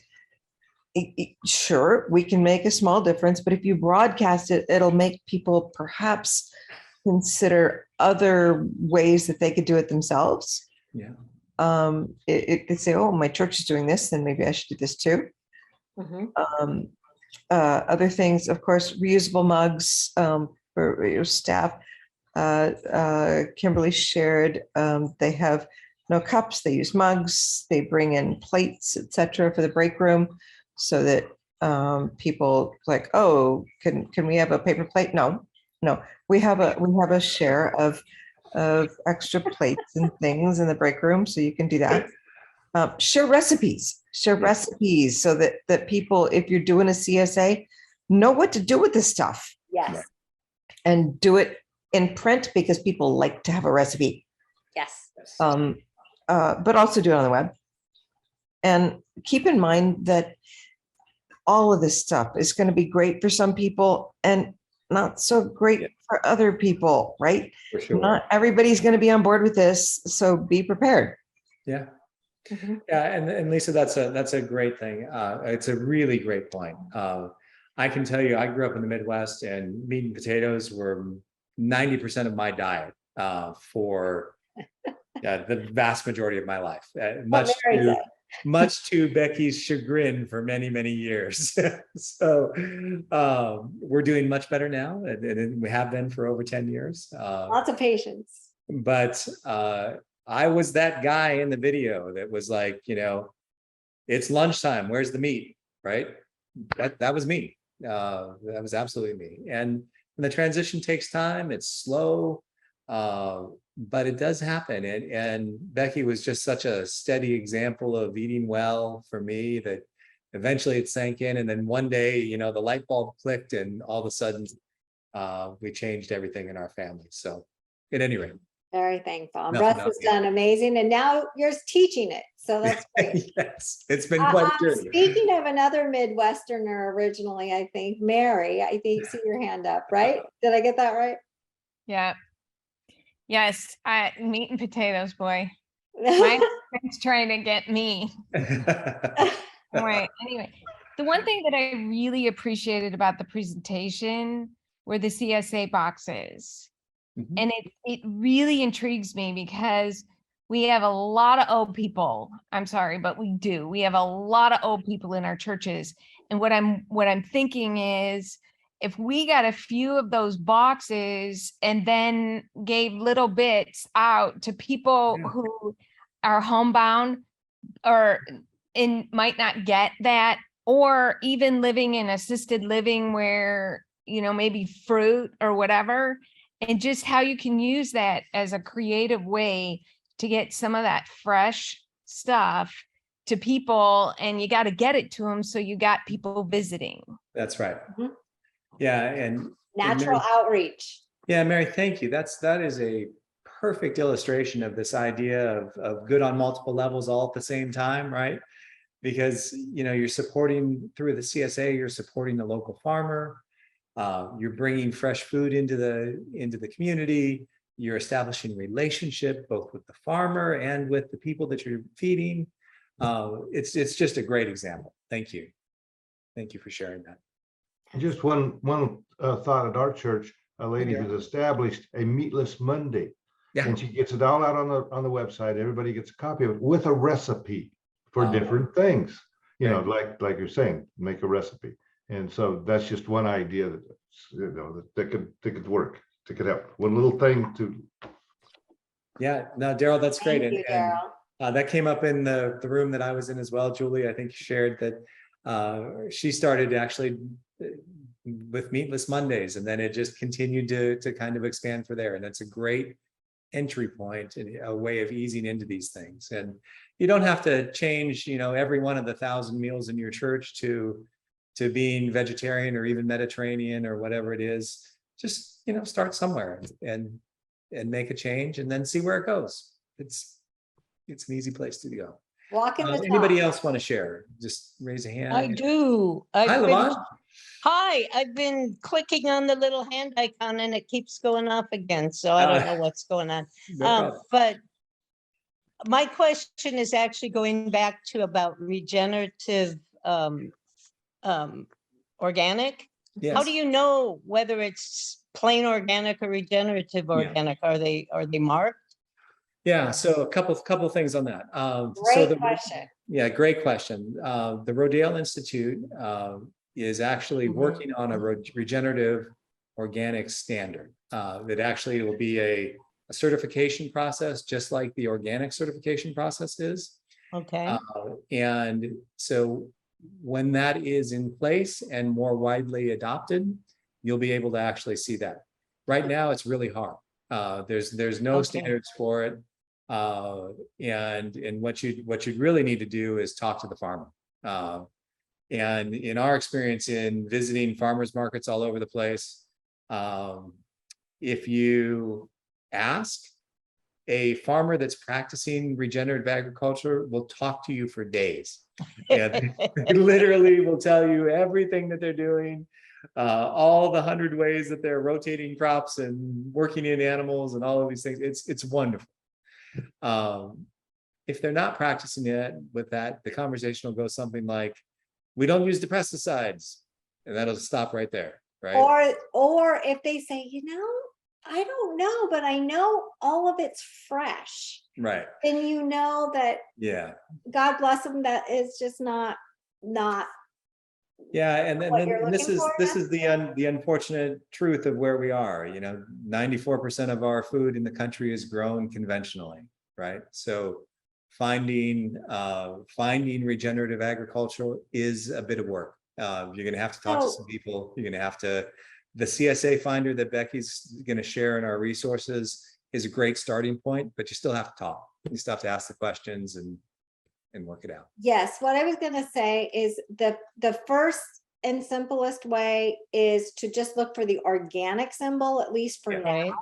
sure, we can make a small difference, but if you broadcast it, it'll make people perhaps consider other ways that they could do it themselves. It could say, oh, my church is doing this, then maybe I should do this too. Other things, of course, reusable mugs for your staff. Kimberly shared, they have no cups, they use mugs, they bring in plates, etc. for the break room, so that people like, oh, can we have a paper plate? No, we have a share of extra plates and things in the break room, so you can do that. Share recipes so that people, if you're doing a CSA, know what to do with this stuff. Yes. And do it in print because people like to have a recipe. Yes. But also do it on the web. And keep in mind that all of this stuff is going to be great for some people and not so great for other people, right? For sure. Not everybody's going to be on board with this, so be prepared. Yeah. Yeah, and Lisa, that's a great thing. It's a really great point. I can tell you, I grew up in the Midwest, and meat and potatoes were 90% of my diet for the vast majority of my life. Much to Becky's chagrin for many, many years. So we're doing much better now, and we have been for over 10 years. Lots of patience. But I was that guy in the video that was like, it's lunchtime. Where's the meat? Right? That was me. That was absolutely me. And the transition takes time. It's slow, but it does happen. And Becky was just such a steady example of eating well for me that eventually it sank in. And then one day, the light bulb clicked, and all of a sudden we changed everything in our family. So at any rate. Very thankful. And Russ has done amazing, and now you're teaching it. So that's great. Yes, it's been quite a journey. Speaking of another Midwesterner originally, I think, Mary, I think, see your hand up, right? Did I get that right? Yeah. Yes, meat and potatoes, boy. My husband's trying to get me. Right. Anyway, the one thing that I really appreciated about the presentation were the CSA boxes. And it really intrigues me because we have a lot of old people. I'm sorry, but we do. We have a lot of old people in our churches. And what I'm thinking is, if we got a few of those boxes and then gave little bits out to people who are homebound or might not get that, or even living in assisted living where, maybe fruit or whatever, and just how you can use that as a creative way to get some of that fresh stuff to people, and you got to get it to them. So you got people visiting. That's right. Yeah. And natural outreach. Yeah, Mary, thank you. That is a perfect illustration of this idea of good on multiple levels all at the same time, right? Because, you're supporting through the CSA, you're supporting the local farmer. You're bringing fresh food into the community. You're establishing relationship both with the farmer and with the people that you're feeding. It's just a great example. Thank you. Thank you for sharing that. Just one thought at our church, a lady has established a Meatless Monday, and she gets it all out on the website. Everybody gets a copy of it with a recipe for different things. Like you're saying, make a recipe. And so that's just one idea that could work, that could help. One little thing to. Yeah, no, Daryl, that's great. Thank you, Daryl. And that came up in the room that I was in as well. Julie, I think, shared that she started actually with Meatless Mondays, and then it just continued to kind of expand for there. And that's a great entry point and a way of easing into these things. And you don't have to change, every one of the 1,000 meals in your church to being vegetarian or even Mediterranean or whatever it is. Just, start somewhere and make a change, and then see where it goes. It's an easy place to go. Walk in the anybody else want to share? Just raise a hand. I do. Hi, Lavon. Hi, I've been clicking on the little hand icon and it keeps going off again. So I don't know what's going on. But my question is actually going back to about regenerative organic. Yes. How do you know whether it's plain organic or regenerative organic? Are they marked? Yeah, so a couple things on that. Great question. Yeah, great question. The Rodale Institute is actually working on a regenerative organic standard. That actually will be a certification process, just like the organic certification process is. Okay. And so when that is in place and more widely adopted, you'll be able to actually see that. Right now, it's really hard. There's no standards for it. And what you'd really need to do is talk to the farmer. And in our experience in visiting farmers markets all over the place, if you ask, a farmer that's practicing regenerative agriculture will talk to you for days. And they literally will tell you everything that they're doing, all the 100 ways that they're rotating crops and working in animals and all of these things. It's wonderful. If they're not practicing it with that, the conversation will go something like, we don't use the pesticides, and that'll stop right there, right? Or if they say, I don't know, but I know all of it's fresh. Right. Then you know that, yeah, God bless them, that is just not. Yeah, and then this is the unfortunate truth of where we are. 94% of our food in the country is grown conventionally, right? So finding regenerative agriculture is a bit of work. You're going to have to talk to some people. You're going to have to. The CSA finder that Becky's going to share in our resources is a great starting point, but you still have to talk. You still have to ask the questions and work it out. Yes, what I was going to say is the first and simplest way is to just look for the organic symbol, at least for now.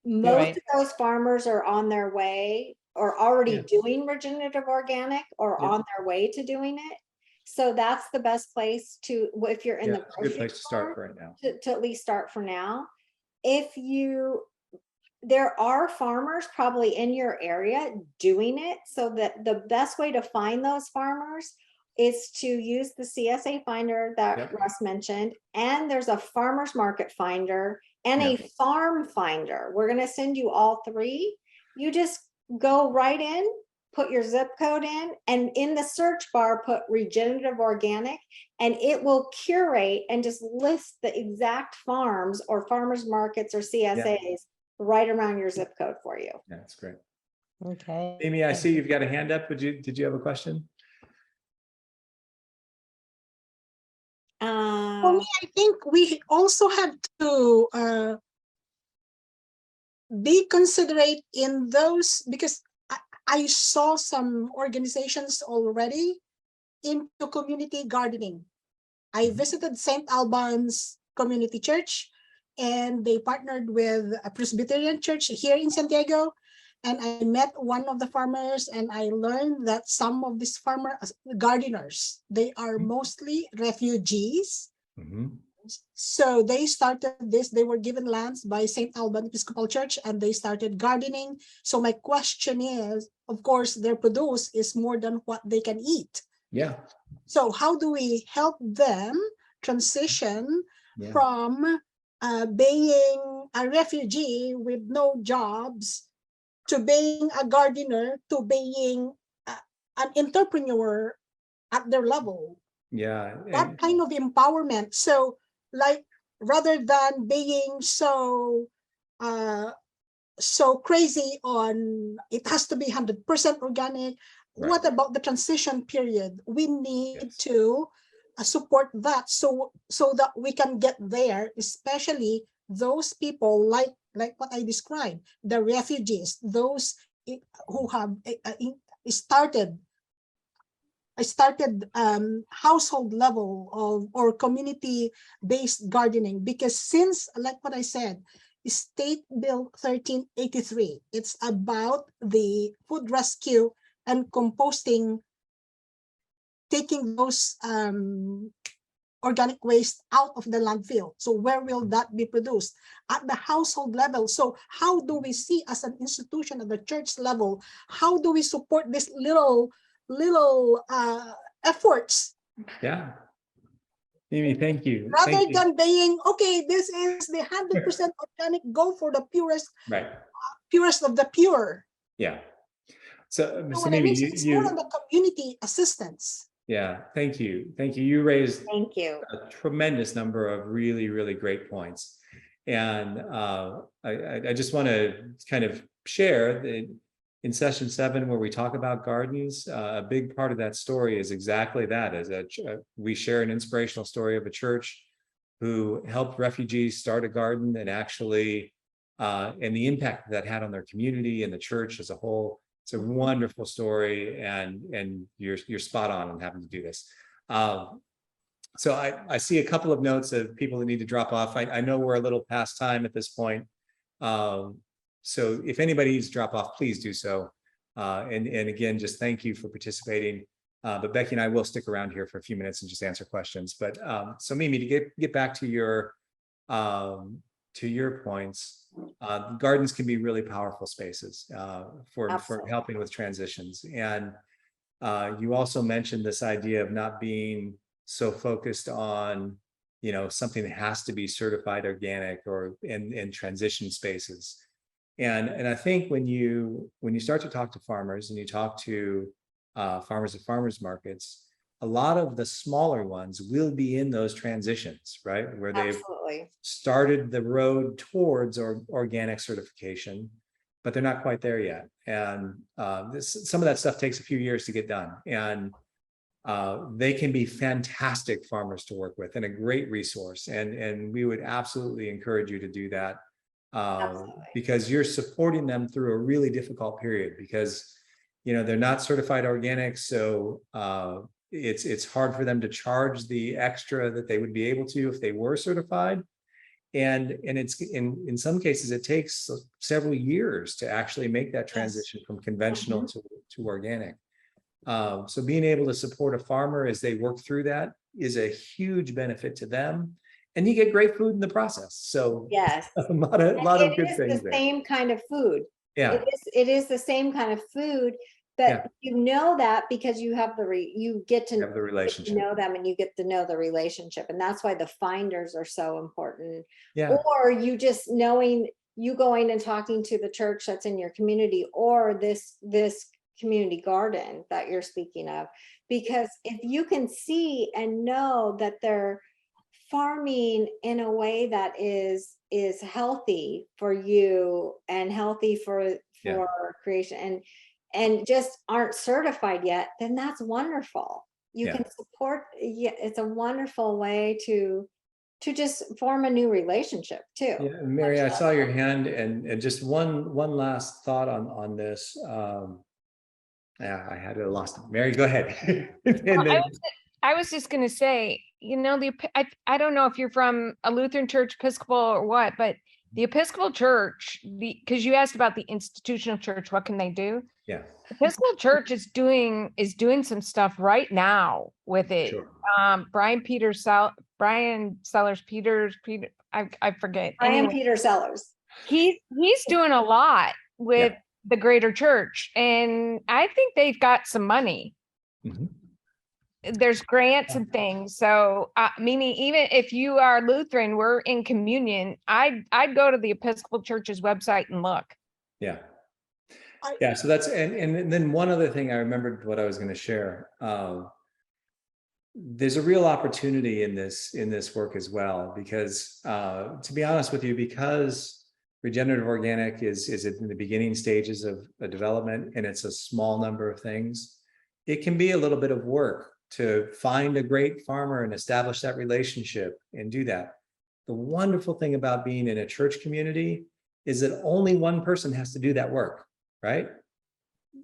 Most of those farmers are on their way or already doing regenerative organic or on their way to doing it. So that's the best place to, if you're in the good place to start for right now. To at least start for now. There are farmers probably in your area doing it, so that the best way to find those farmers is to use the CSA finder that Russ mentioned, and there's a farmers market finder and a farm finder. We're going to send you all three. You just go right in, put your zip code in, and in the search bar, put regenerative organic, and it will curate and just list the exact farms or farmers markets or CSAs right around your zip code for you. Yeah, that's great. Okay. Amy, I see you've got a hand up. Did you have a question? For me, I think we also have to be considerate in those, because I saw some organizations already into community gardening. I visited St. Albans Community Church, and they partnered with a Presbyterian church here in Santiago. And I met one of the farmers, and I learned that some of these gardeners, they are mostly refugees. So they started this, they were given lands by St. Alban Episcopal Church, and they started gardening. So my question is, of course, their produce is more than what they can eat. Yeah. So how do we help them transition from being a refugee with no jobs to being a gardener to being an entrepreneur at their level? Yeah. That kind of empowerment. So like, rather than being so crazy on it has to be 100% organic, what about the transition period? We need to support that so that we can get there, especially those people like what I described, the refugees, those who have started household level of or community-based gardening, because since, like what I said, State Bill 1383, it's about the food rescue and composting, taking those organic waste out of the landfill. So where will that be produced? At the household level. So how do we see, as an institution at the church level, how do we support this little efforts? Yeah. Amy, thank you. Rather than being, okay, this is the 100% organic, go for the purest, purest of the pure. Yeah. So maybe it's more on the community assistance. Yeah, thank you. Thank you. You raised a tremendous number of really, really great points. And I just want to kind of share that in session 7, where we talk about gardens, a big part of that story is exactly that. We share an inspirational story of a church who helped refugees start a garden and actually and the impact that had on their community and the church as a whole. It's a wonderful story, and you're spot on in having to do this. So I see a couple of notes of people that need to drop off. I know we're a little past time at this point. So if anybody needs to drop off, please do so. And again, just thank you for participating. But Becky and I will stick around here for a few minutes and just answer questions. But so Mimi, to get back to your points, gardens can be really powerful spaces for helping with transitions. And you also mentioned this idea of not being so focused on, something that has to be certified organic or in transition spaces. And I think when you start to talk to farmers and you talk to farmers at farmers markets, a lot of the smaller ones will be in those transitions, right? Where they've started the road towards organic certification, but they're not quite there yet. And some of that stuff takes a few years to get done. And they can be fantastic farmers to work with and a great resource. And we would absolutely encourage you to do that because you're supporting them through a really difficult period because, they're not certified organic. So it's hard for them to charge the extra that they would be able to if they were certified. And it's in some cases, it takes several years to actually make that transition from conventional to organic. So being able to support a farmer as they work through that is a huge benefit to them, and you get great food in the process. So yes, a lot of good things. The same kind of food. Yeah, it is the same kind of food that that because you have you get to have the relationship, know them, and you get to know the relationship, and that's why the finders are so important. Yeah, or you just knowing, you going and talking to the church that's in your community, or this community garden that you're speaking of, because if you can see and know that they're farming in a way that is healthy for you and healthy for creation and just aren't certified yet, then that's wonderful. You can support. It's a wonderful way to just form a new relationship too. Yeah, Mary, I saw your hand, and just one last thought on this. I had it lost. Mary, go ahead. I was just going to say, I don't know if you're from a Lutheran church, Episcopal, or what, but the Episcopal church, because you asked about the institutional church, what can they do? Yeah, Episcopal church is doing some stuff right now with it. Sure. Brian Sellers Peters, I forget. Brian Peter Sellers. He's doing a lot with the greater church, and I think they've got some money. Mm-hmm. There's grants and things. So meaning even if you are Lutheran, we're in communion, I'd go to the Episcopal Church's website and look. Yeah. So that's, and then one other thing I remembered what I was going to share. There's a real opportunity in this work as well, because to be honest with you, because regenerative organic is in the beginning stages of a development, and it's a small number of things, it can be a little bit of work to find a great farmer and establish that relationship and do that. The wonderful thing about being in a church community is that only one person has to do that work, right?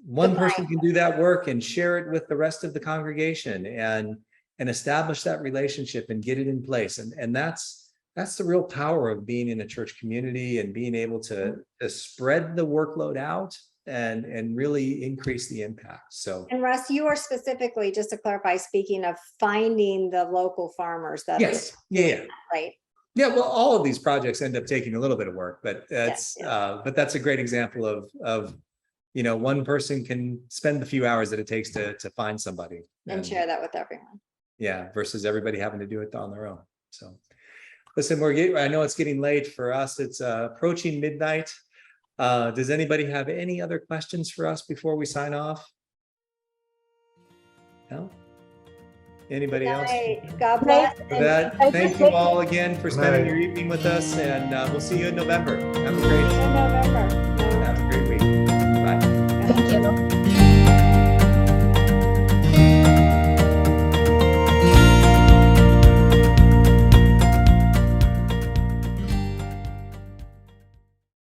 One person can do that work and share it with the rest of the congregation and establish that relationship and get it in place. And that's the real power of being in a church community and being able to spread the workload out and really increase the impact. So, and Russ, you are specifically, just to clarify, speaking of finding the local farmers that right? Yeah, well, all of these projects end up taking a little bit of work, but that's a great example of one person can spend the few hours that it takes to find somebody and share that with everyone. Yeah, versus everybody having to do it on their own. So listen, I know it's getting late for us. It's approaching midnight. Does anybody have any other questions for us before we sign off? No? Anybody else? God bless. Thank you all again for spending your evening with us, and we'll see you in November. Have a great week. Bye. Thank you.